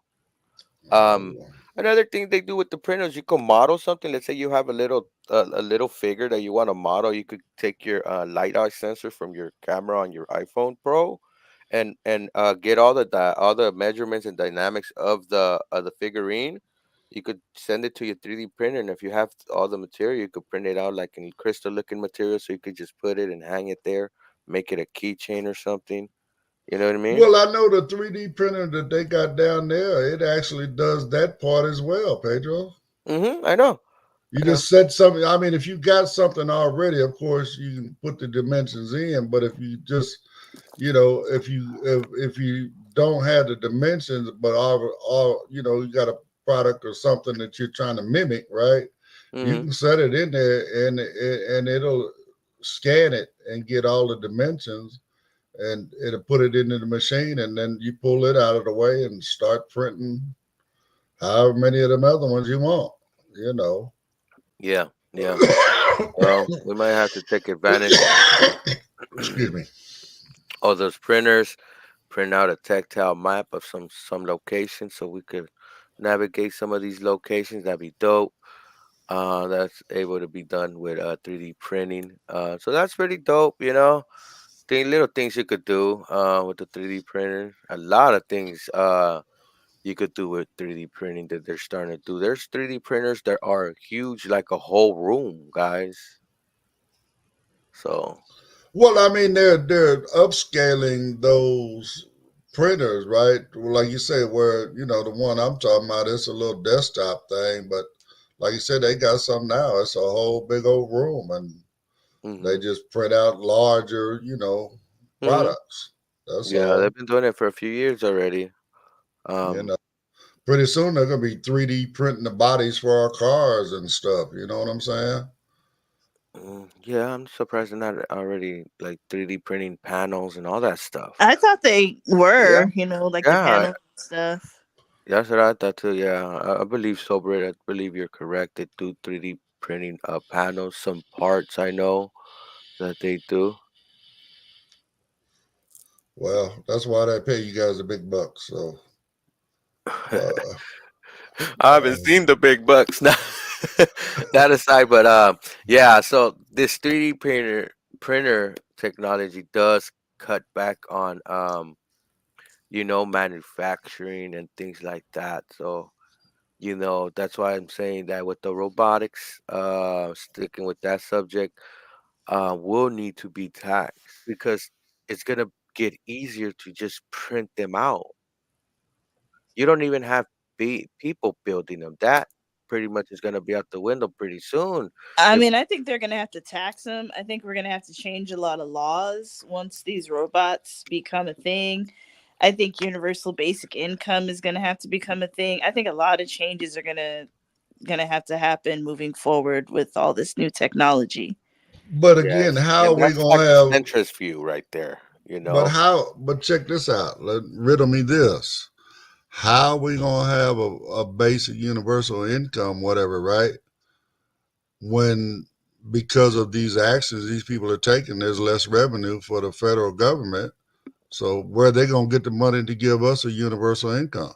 Speaker 6: Another thing they do with the printers, you can model something. Let's say you have a little figure that you want to model. You could take your LiDAR sensor from your camera on your iPhone Pro, and get all the measurements and dynamics of the figurine. You could send it to your 3D printer, and if you have all the material, you could print it out like in crystal-looking material, so you could just put it and hang it there, make it a keychain or something. You know what I mean?
Speaker 3: Well, I know the 3D printer that they got down there, it actually does that part as well, Pedro.
Speaker 6: I know.
Speaker 3: You just set something. I mean, if you got something already, of course you can put the dimensions in. But if you just, if you don't have the dimensions, but all you got a product or something that you're trying to mimic, right? You can set it in there, and it'll scan it and get all the dimensions, and it'll put it into the machine, and then you pull it out of the way and start printing however many of them other ones you want.
Speaker 6: Yeah. Well, we might have to take advantage
Speaker 3: Excuse me.
Speaker 6: of those printers, print out a tactile map of some locations so we could navigate some of these locations. That'd be dope. That's able to be done with 3D printing. So that's pretty dope, little things you could do with the 3D printer. A lot of things you could do with 3D printing that they're starting to do. There's 3D printers that are huge, like a whole room, guys. So
Speaker 3: Well, I mean, they're upscaling those printers, right? Like you say, where the one I'm talking about, it's a little desktop thing, but like you said, they got some now. It's a whole big old room, and they just print out larger, products. That's
Speaker 6: yeah,
Speaker 3: all.
Speaker 6: they've been doing it for a few years already.
Speaker 3: Pretty soon they're gonna be 3D printing the bodies for our cars and stuff. You know what I'm saying?
Speaker 6: Yeah, I'm surprised they're not already like 3D printing panels and all that stuff.
Speaker 4: I thought they were, like the
Speaker 6: Yeah,
Speaker 4: panel stuff.
Speaker 6: that's what I thought too. Yeah, I believe so, Britt. I believe you're correct. They do 3D printing panels, some parts I know that they do.
Speaker 3: Well, that's why they pay you guys the big bucks. So
Speaker 6: I haven't seen the big bucks now. That aside, but yeah. So this 3D printer technology does cut back on manufacturing and things like that. So that's why I'm saying that with the robotics, sticking with that subject, will need to be taxed because it's gonna get easier to just print them out. You don't even have people building them. That pretty much is gonna be out the window pretty soon.
Speaker 4: I
Speaker 6: If
Speaker 4: mean, I think they're going to have to tax them. I think we're going to have to change a lot of laws once these robots become a thing. I think universal basic income is going to have to become a thing. I think a lot of changes are going to have to happen moving forward with all this new technology.
Speaker 3: But again, how are we
Speaker 6: that's
Speaker 3: gonna
Speaker 6: like
Speaker 3: have?
Speaker 6: the centrist view right there.
Speaker 3: But check this out. Riddle me this. How are we gonna have a basic universal income, whatever, right? When because of these actions these people are taking, there's less revenue for the federal government. So where are they gonna get the money to give us a universal income?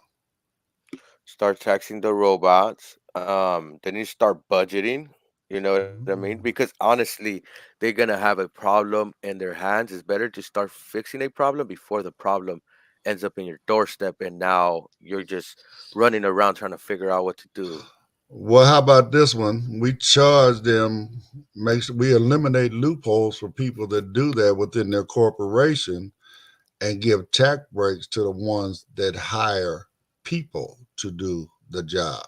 Speaker 6: Start taxing the robots. Then you start budgeting. You know what I mean? Because honestly, they're gonna have a problem in their hands. It's better to start fixing a problem before the problem ends up in your doorstep, and now you're just running around trying to figure out what to do.
Speaker 3: Well, how about this one? We charge them, we eliminate loopholes for people that do that within their corporation and give tax breaks to the ones that hire people to do the job.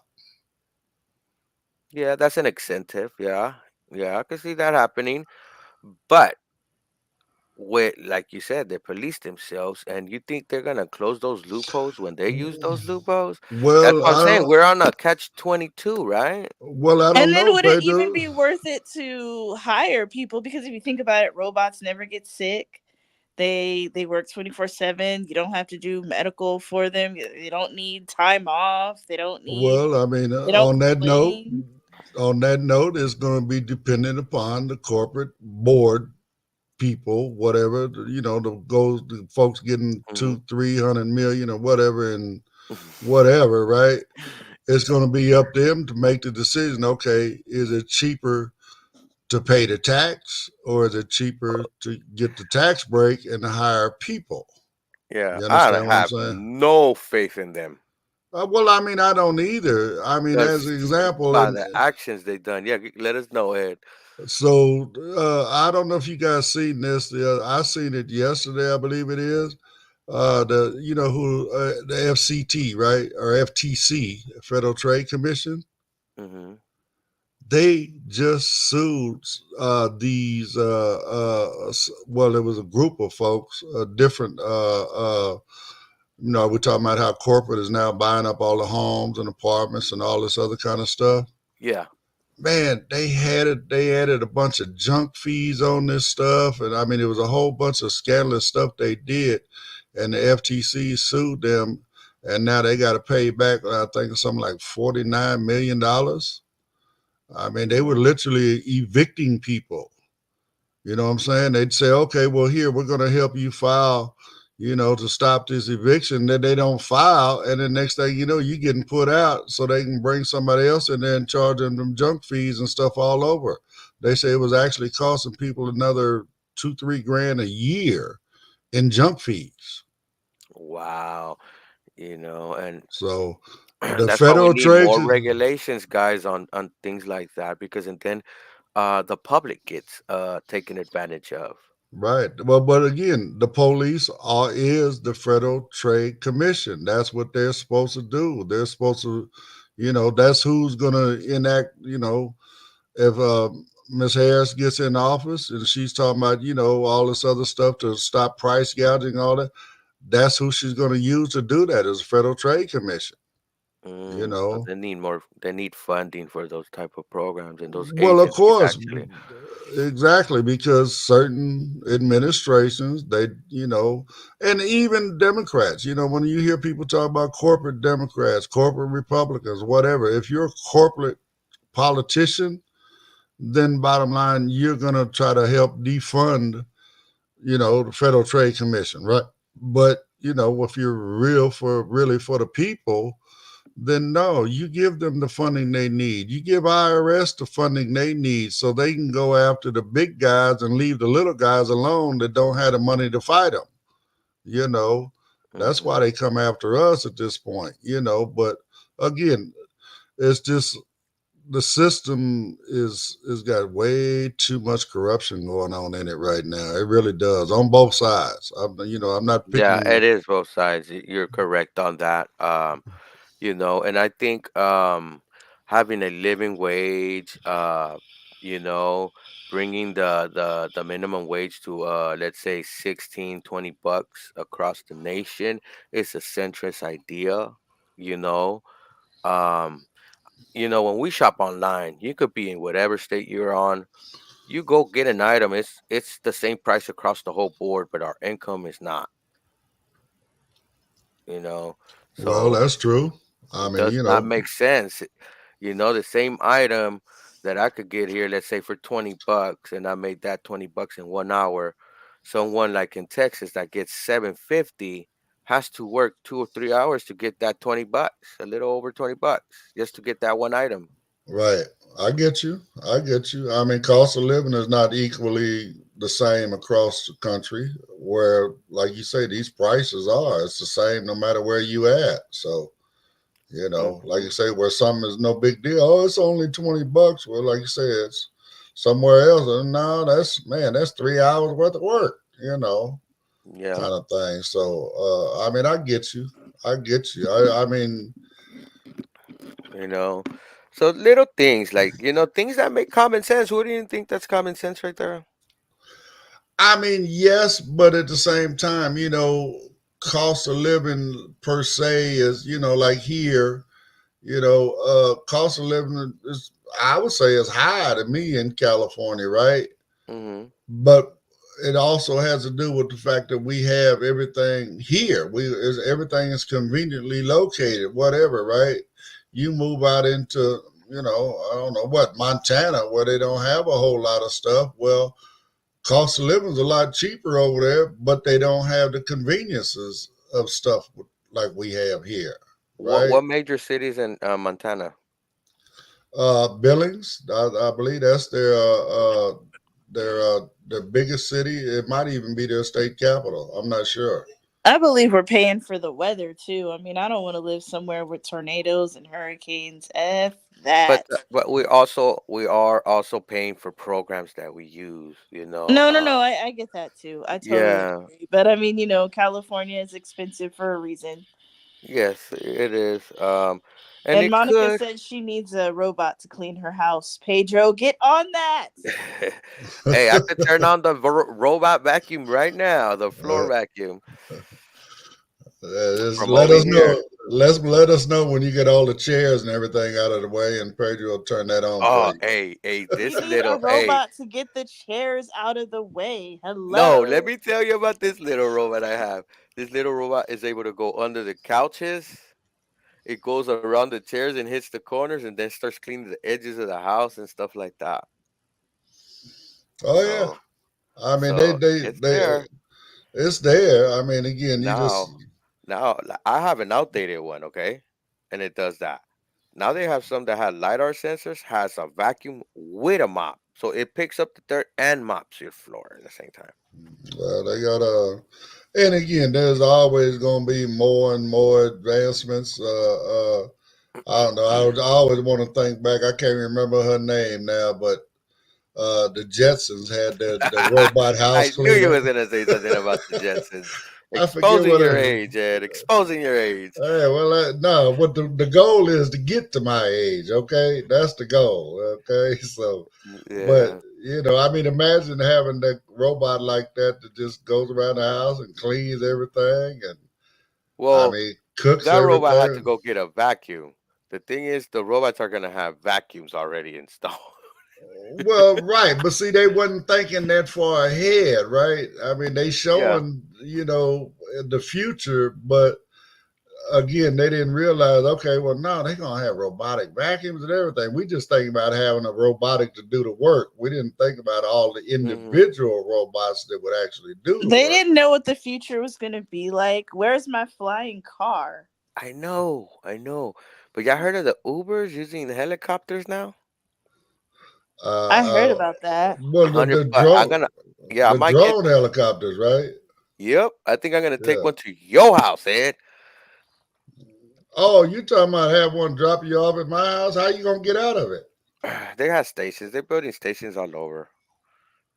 Speaker 6: Yeah, that's an incentive. Yeah, I can see that happening. But with, like you said, they police themselves, and you think they're gonna close those loopholes when they use those loopholes? That's
Speaker 3: Well,
Speaker 6: what I'm
Speaker 3: I
Speaker 6: saying.
Speaker 3: don't.
Speaker 6: We're on a catch-22, right?
Speaker 3: Well, I
Speaker 4: And
Speaker 3: don't
Speaker 4: then
Speaker 3: know,
Speaker 4: would it even
Speaker 3: Pedro.
Speaker 4: be worth it to hire people? Because if you think about it, robots never get sick. They work 24/7. You don't have to do medical for them. They don't need time off.
Speaker 3: Well, I mean,
Speaker 4: They don't complain.
Speaker 3: on that note, it's going to be dependent upon the corporate board people, whatever, the folks getting
Speaker 6: Mhm.
Speaker 3: 300 million or whatever, and whatever, right? It's going to be up to them to make the decision. Okay, is it cheaper to pay the tax, or is it cheaper to get the tax break and to hire people?
Speaker 6: Yeah,
Speaker 3: You
Speaker 6: I
Speaker 3: understand what I'm
Speaker 6: have
Speaker 3: saying?
Speaker 6: no faith in them.
Speaker 3: Well, I mean, I don't either. I mean, as
Speaker 6: Just
Speaker 3: an example,
Speaker 6: by
Speaker 3: and
Speaker 6: the actions they done. Yeah, let us know, Ed.
Speaker 3: so I don't know if you guys seen this. I seen it yesterday, I believe it is. The FCT, right, or FTC, Federal Trade Commission.
Speaker 6: Hmm.
Speaker 3: They just sued these. Well, it was a group of folks, different. We're talking about how corporate is now buying up all the homes and apartments and all this other kind of stuff.
Speaker 6: Yeah.
Speaker 3: Man, they had it. They added a bunch of junk fees on this stuff, and I mean, it was a whole bunch of scandalous stuff they did, and the FTC sued them, and now they got to pay back. I think something like $49 million. I mean, they were literally evicting people. You know what I'm saying? They'd say, okay, well, here, we're going to help you file, to stop this eviction. Then they don't file. And the next thing you know, you're getting put out so they can bring somebody else in there and charge them junk fees and stuff all over. They say it was actually costing people another 2-3 grand a year in junk fees.
Speaker 6: Wow. And
Speaker 3: So the
Speaker 6: that's why we
Speaker 3: Federal
Speaker 6: need
Speaker 3: Trade,
Speaker 6: more regulations, guys, on things like that, because and then the public gets taken advantage of.
Speaker 3: right. Well, but again, the police is the Federal Trade Commission. That's what they're supposed to do. They're supposed to, that's who's going to enact, if Ms. Harris gets in office and she's talking about, all this other stuff to stop price gouging, all that, that's who she's going to use to do that is the Federal Trade Commission, you
Speaker 6: So
Speaker 3: know.
Speaker 6: they need more. They need funding for those type of programs and those
Speaker 3: Well, of
Speaker 6: agencies,
Speaker 3: course,
Speaker 6: actually.
Speaker 3: exactly, because certain administrations, and even Democrats, when you hear people talk about corporate Democrats, corporate Republicans, whatever, if you're a corporate politician, then bottom line, you're going to try to help defund, the Federal Trade Commission, right? But, if you're really for the people, then no, you give them the funding they need. You give IRS the funding they need so they can go after the big guys and leave the little guys alone that don't have the money to fight them. That's why they come after us at this point, but again, it's just the system is got way too much corruption going on in it right now. It really does on both sides. I'm not
Speaker 6: Yeah,
Speaker 3: picking.
Speaker 6: it is both sides. You're correct on that. And I think having a living wage, you know, bringing the minimum wage to let's say 16-20 bucks across the nation is a centrist idea, you know. Um, when we shop online, you could be in whatever state you're on. You go get an item, it's the same price across the whole board, but our income is not, you know.
Speaker 3: Well,
Speaker 6: So
Speaker 3: that's true. I
Speaker 6: it
Speaker 3: mean,
Speaker 6: does not make sense. The same item that I could get here, let's say for 20 bucks, and I made that 20 bucks in 1 hour. Someone like in Texas that gets 750 has to work 2 or 3 hours to get that 20 bucks, a little over 20 bucks, just to get that one item.
Speaker 3: right. I get you. I get you. I mean, cost of living is not equally the same across the country. Where, like you say, these prices are. It's the same no matter where you at. So, like
Speaker 6: Hmm.
Speaker 3: you say, where something is no big deal. Oh, it's only $20. Well, like you say, it's somewhere else. And no, that's 3 hours worth of work.
Speaker 6: Yeah.
Speaker 3: Kind of thing. So, I mean, I get you. I get you. I mean,
Speaker 6: you know. So little things like, things that make common sense. What do you think that's common sense right there?
Speaker 3: yes, but at the same time, cost of living per se is, like here, cost of living is, I would say, is high to me in California, right?
Speaker 6: Hmm.
Speaker 3: But it also has to do with the fact that we have everything here. Everything is conveniently located, whatever, right? You move out into, I don't know what, Montana, where they don't have a whole lot of stuff. Well, cost of living is a lot cheaper over there, but they don't have the conveniences of stuff like we have here,
Speaker 6: What
Speaker 3: right?
Speaker 6: what major cities in Montana?
Speaker 3: Billings, I believe that's their biggest city. It might even be their state capital. I'm not sure.
Speaker 4: I believe we're paying for the weather too. I mean, I don't want to live somewhere with tornadoes and hurricanes. F
Speaker 6: But
Speaker 4: that.
Speaker 6: but we are also paying for programs that we use.
Speaker 4: No, no, no. I get that too. I totally
Speaker 6: Yeah.
Speaker 4: agree. But I mean, California is expensive for a reason.
Speaker 6: Yes, it is. And
Speaker 4: And
Speaker 6: it
Speaker 4: Monica
Speaker 6: could.
Speaker 4: said she needs a robot to clean her house. Pedro, get on that.
Speaker 6: Hey, I could turn on the robot vacuum right now, the floor
Speaker 3: Uh,
Speaker 6: vacuum
Speaker 3: just
Speaker 6: from
Speaker 3: let
Speaker 6: over
Speaker 3: us
Speaker 6: here.
Speaker 3: know. Let us know when you get all the chairs and everything out of the way, and Pedro will turn that on for
Speaker 6: Oh,
Speaker 3: you.
Speaker 6: hey,
Speaker 4: We
Speaker 6: this
Speaker 4: need a
Speaker 6: little, hey,
Speaker 4: robot to get the chairs out of the way.
Speaker 6: no, let
Speaker 4: Hello.
Speaker 6: me tell you about this little robot I have. This little robot is able to go under the couches. It goes around the chairs and hits the corners and then starts cleaning the edges of the house and stuff like that.
Speaker 3: Oh yeah,
Speaker 6: So,
Speaker 3: I mean
Speaker 6: so it's there
Speaker 3: it's there. I mean, again, you just
Speaker 6: now. Now I have an outdated one, okay, and it does that. Now they have some that have lidar sensors, has a vacuum with a mop, so it picks up the dirt and mops your floor at the same time.
Speaker 3: they got and again, there's always going to be more and more advancements. I don't know. I always want to think back. I can't remember her name now, but the Jetsons had the robot house
Speaker 6: I knew you
Speaker 3: cleaner.
Speaker 6: was gonna say something about the Jetsons.
Speaker 3: I forget
Speaker 6: Exposing
Speaker 3: what
Speaker 6: your
Speaker 3: it.
Speaker 6: age, Ed. Exposing your age.
Speaker 3: Hey, well, no. What the goal is to get to my age. Okay, that's the goal. Okay, so, but
Speaker 6: Yeah.
Speaker 3: I mean, imagine having that robot like that that just goes around the house and cleans everything, and I
Speaker 6: Well,
Speaker 3: mean, cooks
Speaker 6: that robot had to
Speaker 3: everything.
Speaker 6: go get a vacuum. The thing is, the robots are gonna have vacuums already installed.
Speaker 3: Well, right, but see, they wasn't thinking that far ahead, right? I mean, they
Speaker 6: Yeah.
Speaker 3: showing the future, but again, they didn't realize. Okay, well, no, they're gonna have robotic vacuums and everything. We just think about having a robotic to do the work. We didn't think about all the
Speaker 6: Hmm.
Speaker 3: individual robots that would actually do the
Speaker 4: They
Speaker 3: work.
Speaker 4: didn't know what the future was going to be like. Where's my flying car?
Speaker 6: I know. But y'all heard of the Ubers using the helicopters now?
Speaker 3: Uh,
Speaker 4: I heard
Speaker 3: uh,
Speaker 4: about that.
Speaker 3: well,
Speaker 6: Hundred. I'm gonna. Yeah, I
Speaker 3: the
Speaker 6: might get.
Speaker 3: drone helicopters, right?
Speaker 6: Yep, I think I'm gonna take
Speaker 3: Yeah.
Speaker 6: one to your house, Ed.
Speaker 3: Oh, you talking about have one drop you off at my house? How you gonna get out of it?
Speaker 6: They have stations. They're building stations all over.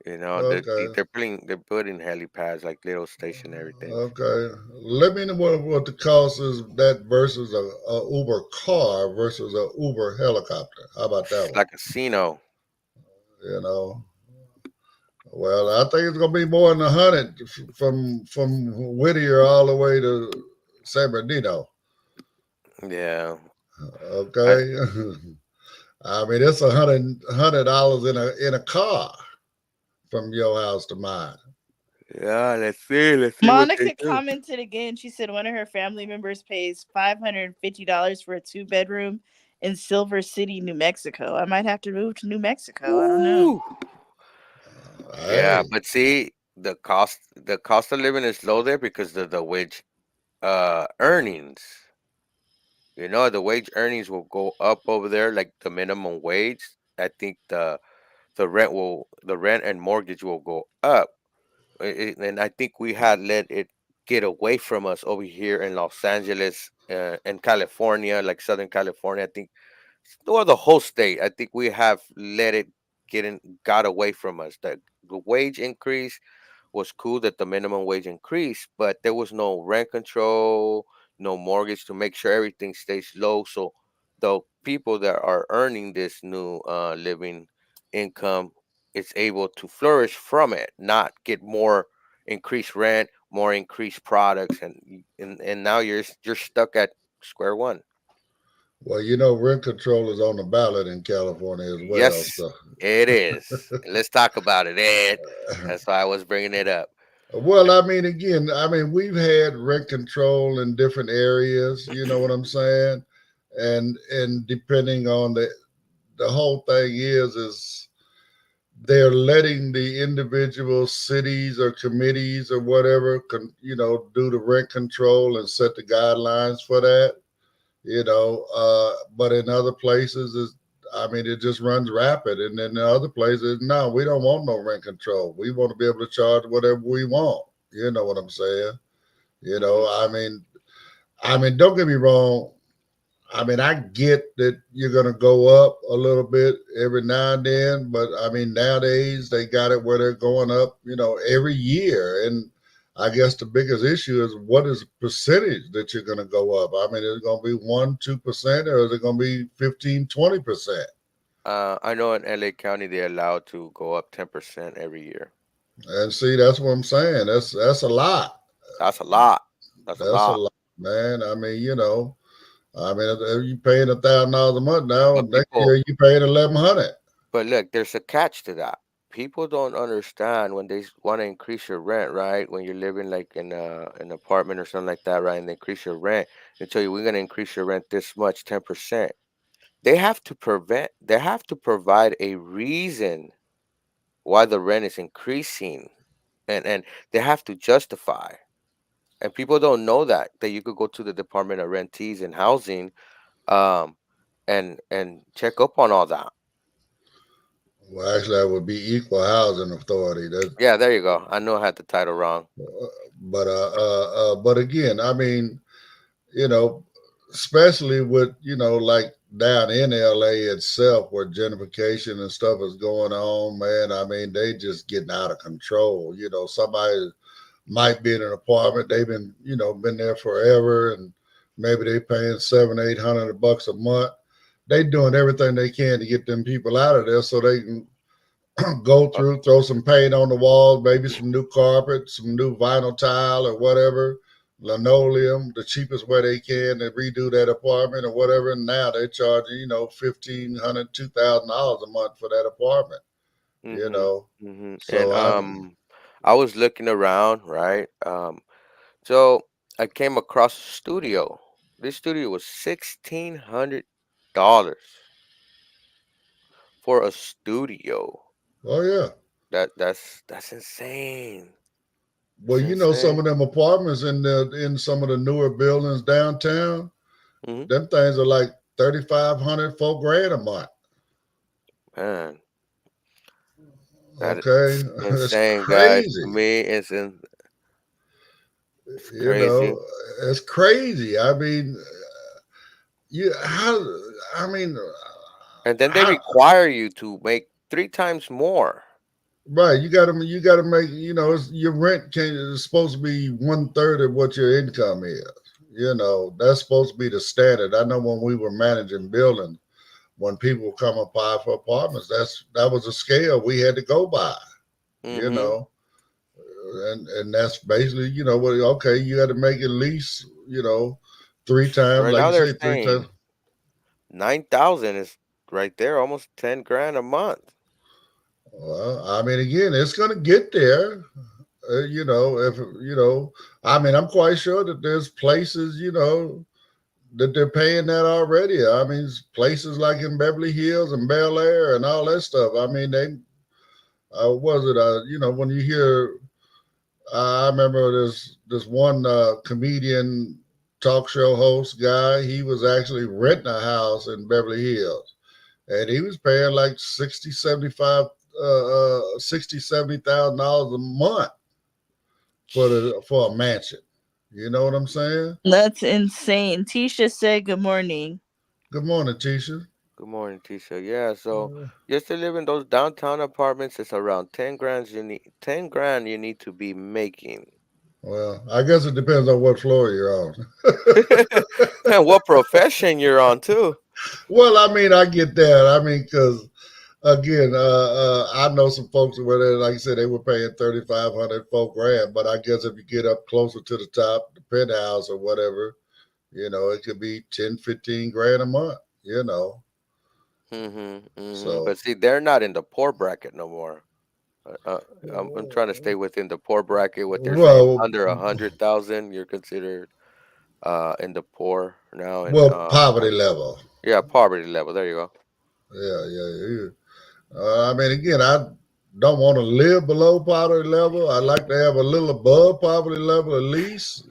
Speaker 6: You know,
Speaker 3: Okay.
Speaker 6: they're building helipads like little stationary things.
Speaker 3: Okay. Let me know what the cost is that versus a Uber car versus a Uber helicopter. How about that
Speaker 6: It's
Speaker 3: one?
Speaker 6: like a casino.
Speaker 3: You know. Well, I think it's gonna be more than 100 from Whittier all the way to San Bernardino.
Speaker 6: Yeah. I,
Speaker 3: Okay. I mean, it's $100 in a car from your house to mine.
Speaker 6: yeah. Let's see. Let's see what they
Speaker 4: Monica
Speaker 6: do.
Speaker 4: commented again. She said one of her family members pays $550 for a 2-bedroom in Silver City, New Mexico. I might have to move to New Mexico. I don't know.
Speaker 6: Ooh. Yeah,
Speaker 3: Hey,
Speaker 6: but see, the cost of living is low there because of the wage earnings. You know, the wage earnings will go up over there, like the minimum wage. I think the rent and mortgage will go up. And I think we had let it get away from us over here in Los Angeles and California, like Southern California. I think, or the whole state. I think we have let it got away from us. The wage increase was cool, that the minimum wage increased, but there was no rent control, no mortgage to make sure everything stays low. So the people that are earning this new living income is able to flourish from it, not get more increased rent, more increased products, and now you're stuck at square one.
Speaker 3: well, rent control is on the ballot in California as well.
Speaker 6: Yes,
Speaker 3: So,
Speaker 6: it is. Let's talk about it, Ed. That's why I was bringing it up.
Speaker 3: well, I mean, again, we've had rent control in different areas. You know what I'm saying? And depending on the whole thing is they're letting the individual cities or committees or whatever, do the rent control and set the guidelines for that. But in other places, it just runs rapid. And then the other places, no, we don't want no rent control. We want to be able to charge whatever we want. You know what I'm saying? You know,
Speaker 6: Hmm.
Speaker 3: don't get me wrong. I get that you're going to go up a little bit every now and then, but nowadays they got it where they're going up, every year. And I guess the biggest issue is what is the percentage that you're going to go up? I mean, is it going to be 1-2%, or is it going to be 15-20%?
Speaker 6: I know in LA County they're allowed to go up 10% every year.
Speaker 3: And see, that's what I'm saying. That's a lot.
Speaker 6: That's a lot. That's a
Speaker 3: That's a
Speaker 6: lot.
Speaker 3: lot, man. I mean, if you paying $1,000 a month now,
Speaker 6: But
Speaker 3: next
Speaker 6: people,
Speaker 3: year you paying $1,100.
Speaker 6: but look, there's a catch to that. People don't understand when they want to increase your rent, right? When you're living like in an apartment or something like that, right? And they increase your rent, they tell you we're gonna increase your rent this much, 10%. They have to provide a reason why the rent is increasing, and they have to justify. And people don't know that you could go to the Department of Rentees and Housing, um, and check up on all that.
Speaker 3: Well, actually, that would be Equal Housing Authority.
Speaker 6: Yeah, there you go. I know I had the title wrong.
Speaker 3: But again, I mean, especially with like down in LA itself, where gentrification and stuff is going on, man. I mean, they just getting out of control. Somebody might be in an apartment, they've been there forever, and maybe they paying $700-800 a month. They doing everything they can to get them people out of there so they can go through, throw some paint on the walls, maybe some new carpet, some new vinyl tile or whatever, linoleum, the cheapest way they can to redo that apartment or whatever. And now they're charging, $1,500, $2,000 a month for that apartment. So
Speaker 6: And I was looking around, right? So I came across a studio. This studio was $1,600 for a studio.
Speaker 3: oh yeah.
Speaker 6: That's insane.
Speaker 3: Well,
Speaker 6: It's
Speaker 3: some
Speaker 6: insane.
Speaker 3: of them apartments in some of the newer buildings downtown,
Speaker 6: Mhm.
Speaker 3: them things are like $3,500, $4,000 a month.
Speaker 6: Man, that
Speaker 3: Okay,
Speaker 6: is
Speaker 3: it's
Speaker 6: insane, guys. To
Speaker 3: crazy.
Speaker 6: me, it's
Speaker 3: You
Speaker 6: crazy.
Speaker 3: know, it's crazy. I mean, you how? I mean,
Speaker 6: And then they
Speaker 3: how?
Speaker 6: require you to make 3 times more.
Speaker 3: Right? You got to make. Your rent is supposed to be 1/3 of what your income is. That's supposed to be the standard. I know when we were managing buildings, when people come apply for apartments, that was a scale we had to go by. You
Speaker 6: Mm-hmm.
Speaker 3: know, and that's basically what. Okay, you got to make at least 3 times,
Speaker 6: Right
Speaker 3: like
Speaker 6: now
Speaker 3: you
Speaker 6: they're
Speaker 3: say, 3 times.
Speaker 6: saying 9,000 is right there, almost 10 grand a month.
Speaker 3: Well, I mean, again, it's going to get there. If I mean, I'm quite sure that there's places, that they're paying that already. I mean, places like in Beverly Hills and Bel Air and all that stuff. I mean, they was it when you hear. I remember this one comedian talk show host guy. He was actually renting a house in Beverly Hills, and he was paying like 70,000 dollars a month for a mansion. You know what I'm saying?
Speaker 4: That's insane. Tisha said good morning.
Speaker 3: Good morning, Tisha.
Speaker 6: Good morning, Tisha. Yeah, so just to live in those downtown apartments, it's around 10 grand you need to be making.
Speaker 3: Well, I guess it depends on what floor you're on.
Speaker 6: And what profession you're on too.
Speaker 3: Well, I mean, I get that. I mean, because again, I know some folks where they, like I said, they were paying $3,500, $4,000. But I guess if you get up closer to the top, the penthouse or whatever, it could be 10, 15 grand a month. So
Speaker 6: But see, they're not in the poor bracket no more. I'm trying to stay within the poor bracket. What they're saying,
Speaker 3: well,
Speaker 6: under 100,000, you're considered in the poor now. And
Speaker 3: poverty level.
Speaker 6: yeah, poverty level. There you go.
Speaker 3: Yeah. I mean, again, I don't want to live below poverty level. I like to have a little above poverty level at least.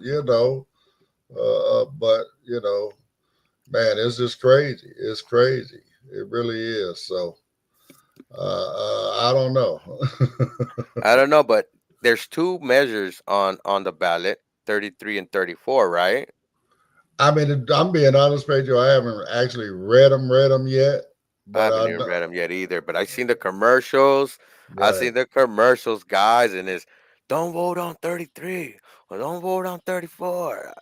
Speaker 3: But man, it's just crazy. It's crazy. It really is. So I don't know.
Speaker 6: I don't know, but there's 2 measures on the ballot, 33 and 34, right?
Speaker 3: I mean, I'm being honest, Pedro. I haven't actually read them yet.
Speaker 6: I haven't even read them yet either, but I've seen the commercials.
Speaker 3: Right.
Speaker 6: I've seen the commercials, guys, and it's don't vote on 33 or don't vote on 34.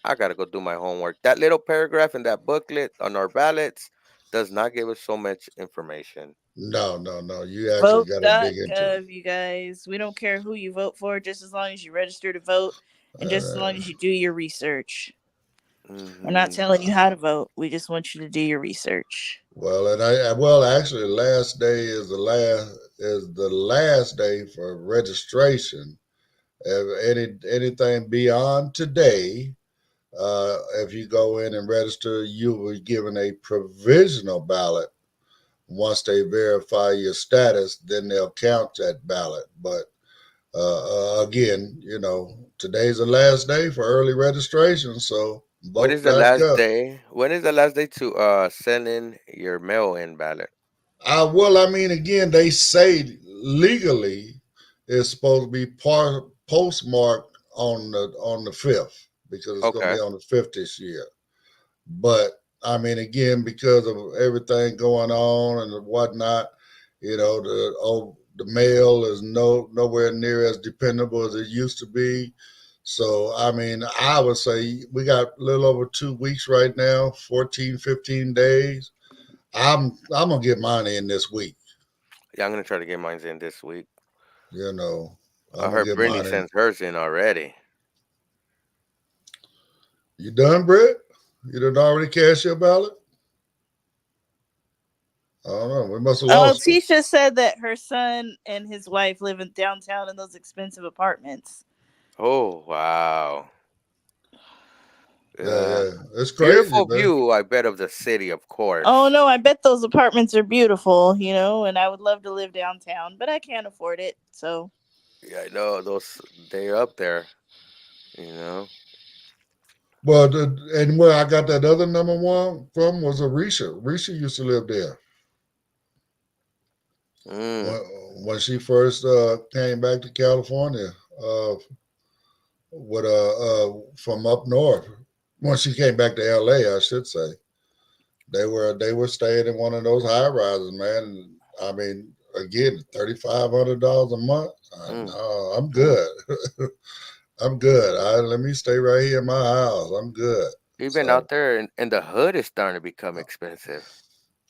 Speaker 6: I gotta go do my homework. That little paragraph in that booklet on our ballots does not give us so much information.
Speaker 3: No. You actually got to dig into it.
Speaker 4: Vote.gov, you guys. We don't care who you vote for, just as long as you register to vote and just as long as you do your research. We're not telling you how to vote. We just want you to do your research.
Speaker 3: Well, and actually, the last day is the last day for registration. Anything beyond today, if you go in and register, you will be given a provisional ballot. Once they verify your status, then they'll count that ballot. But again, today's the last day for early registration, so
Speaker 6: When is the last
Speaker 3: vote.gov.
Speaker 6: day? When is the last day to send in your mail-in ballot?
Speaker 3: Well, I mean, again, they say legally it's supposed to be postmarked on the 5th because it's going to
Speaker 6: Okay.
Speaker 3: be on the 5th this year. But I mean, again, because of everything going on and whatnot, the mail is nowhere near as dependable as it used to be. So, I mean, I would say we got a little over 2 weeks right now, 14, 15 days. I'm gonna get mine in this week.
Speaker 6: Yeah, I'm gonna try to get mine in this week.
Speaker 3: I'm
Speaker 6: I
Speaker 3: gonna
Speaker 6: heard
Speaker 3: get
Speaker 6: Brittany
Speaker 3: mine in.
Speaker 6: sends hers in already.
Speaker 3: You done, Britt? You done already cast your ballot? I don't know. We must have lost her.
Speaker 4: Tisha said that her son and his wife live in downtown in those expensive apartments.
Speaker 6: Oh wow.
Speaker 3: Yeah. It's crazy,
Speaker 6: Beautiful
Speaker 3: man.
Speaker 6: view, I bet, of the city, of course.
Speaker 4: Oh no, I bet those apartments are beautiful, and I would love to live downtown, but I can't afford it. So
Speaker 6: Yeah, I know they're up there.
Speaker 3: Well, and where I got that other number one from was Arisha. Arisha used to live there. When she first came back to California, from up north. When she came back to LA, I should say, they were staying in one of those high rises, man. I mean, again, $3,500 a month. No, I'm good. I'm good. Let me stay right here in my house. I'm good.
Speaker 6: Even out there in the hood is starting to become expensive.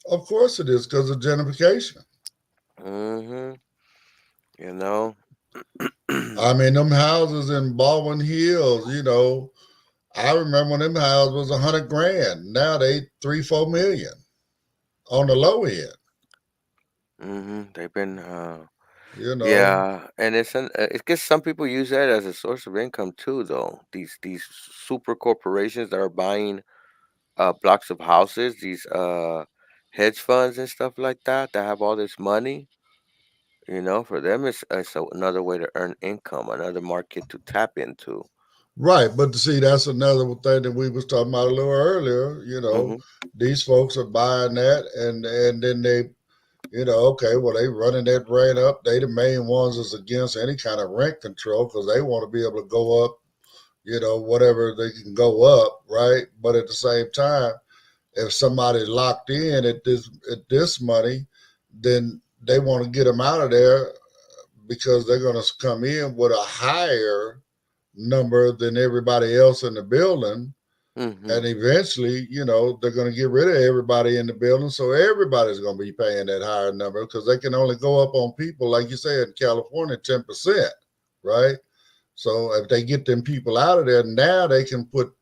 Speaker 3: Of course it is because of gentrification. I mean, them houses in Baldwin Hills, I remember when them houses was $100,000. Now they 3-4 million on the low end.
Speaker 6: They've been,
Speaker 3: Yeah,
Speaker 6: and it's because some people use that as a source of income too, though. These super corporations that are buying blocks of houses, these hedge funds and stuff like that have all this money. For them, it's another way to earn income, another market to tap into.
Speaker 3: Right, but see, that's another thing that we was talking about a little earlier. These folks are buying that, and then they, okay, well, they running that rent up. They the main ones is against any kind of rent control because they want to be able to go up, whatever they can go up, right? But at the same time, if somebody's locked in at this money, then they want to get them out of there because they're going to come in with a higher number than everybody else in the building. And eventually, they're going to get rid of everybody in the building. So everybody's going to be paying that higher number because they can only go up on people, like you said, in California, 10%, right? So if they get them people out of there, now they can put,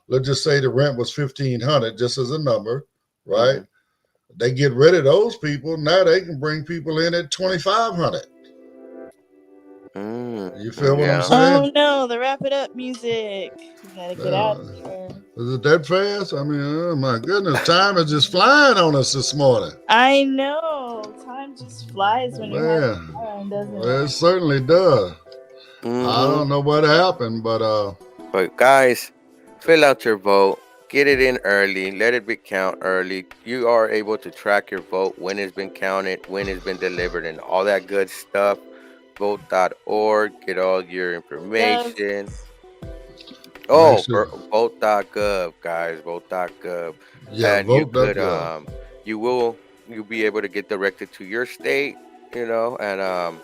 Speaker 3: let's just say the rent was $1,500, just as a number, right? They get rid of those people. Now they can bring people in at $2,500. You feel what I'm saying?
Speaker 4: Oh no, the wrap it up music. We gotta get out of here.
Speaker 3: Is it that fast? I mean, oh my goodness, time is just flying on us this morning.
Speaker 4: I know. Time just flies when you're having fun, doesn't it?
Speaker 3: It certainly does. I don't know what happened, but
Speaker 6: guys, fill out your vote. Get it in early. Let it be count early. You are able to track your vote, when it's been counted, when it's been delivered, and all that good stuff. Vote.org. Get all your information. Vote.gov, guys. Vote.gov.
Speaker 3: Yeah,
Speaker 6: and
Speaker 3: vote.gov.
Speaker 6: You'll be able to get directed to your state, and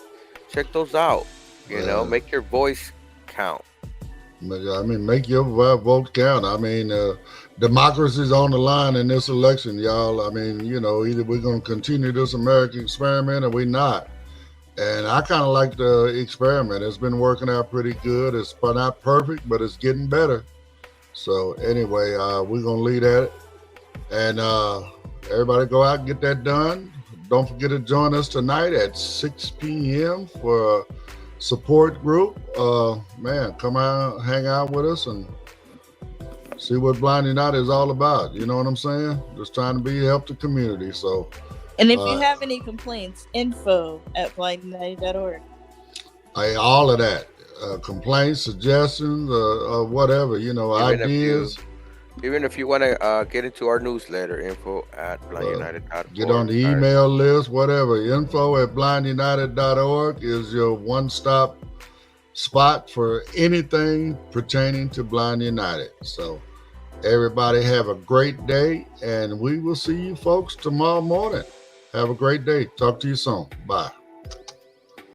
Speaker 6: check those out. You know, make your voice count.
Speaker 3: I mean, make your vote count. I mean, democracy's on the line in this election, y'all. I mean, you know, either we're going to continue this American experiment or we're not. And I kind of like the experiment. It's been working out pretty good. It's not perfect, but it's getting better. So anyway, we're going to leave at it. And everybody go out and get that done. Don't forget to join us tonight at 6 p.m. for a support group. Man, come out, hang out with us and see what Blind United is all about. You know what I'm saying? Just trying to help the community. So,
Speaker 4: and if you have any complaints, info@blindunited.org.
Speaker 3: All of that. Complaints, suggestions, whatever, you know, ideas.
Speaker 6: Even if you want to get into our newsletter, info@blindunited.org.
Speaker 3: Get on the email list, whatever. Info@blindunited.org is your one-stop spot for anything pertaining to Blind United. So everybody have a great day, and we will see you folks tomorrow morning. Have a great day. Talk to you soon. Bye.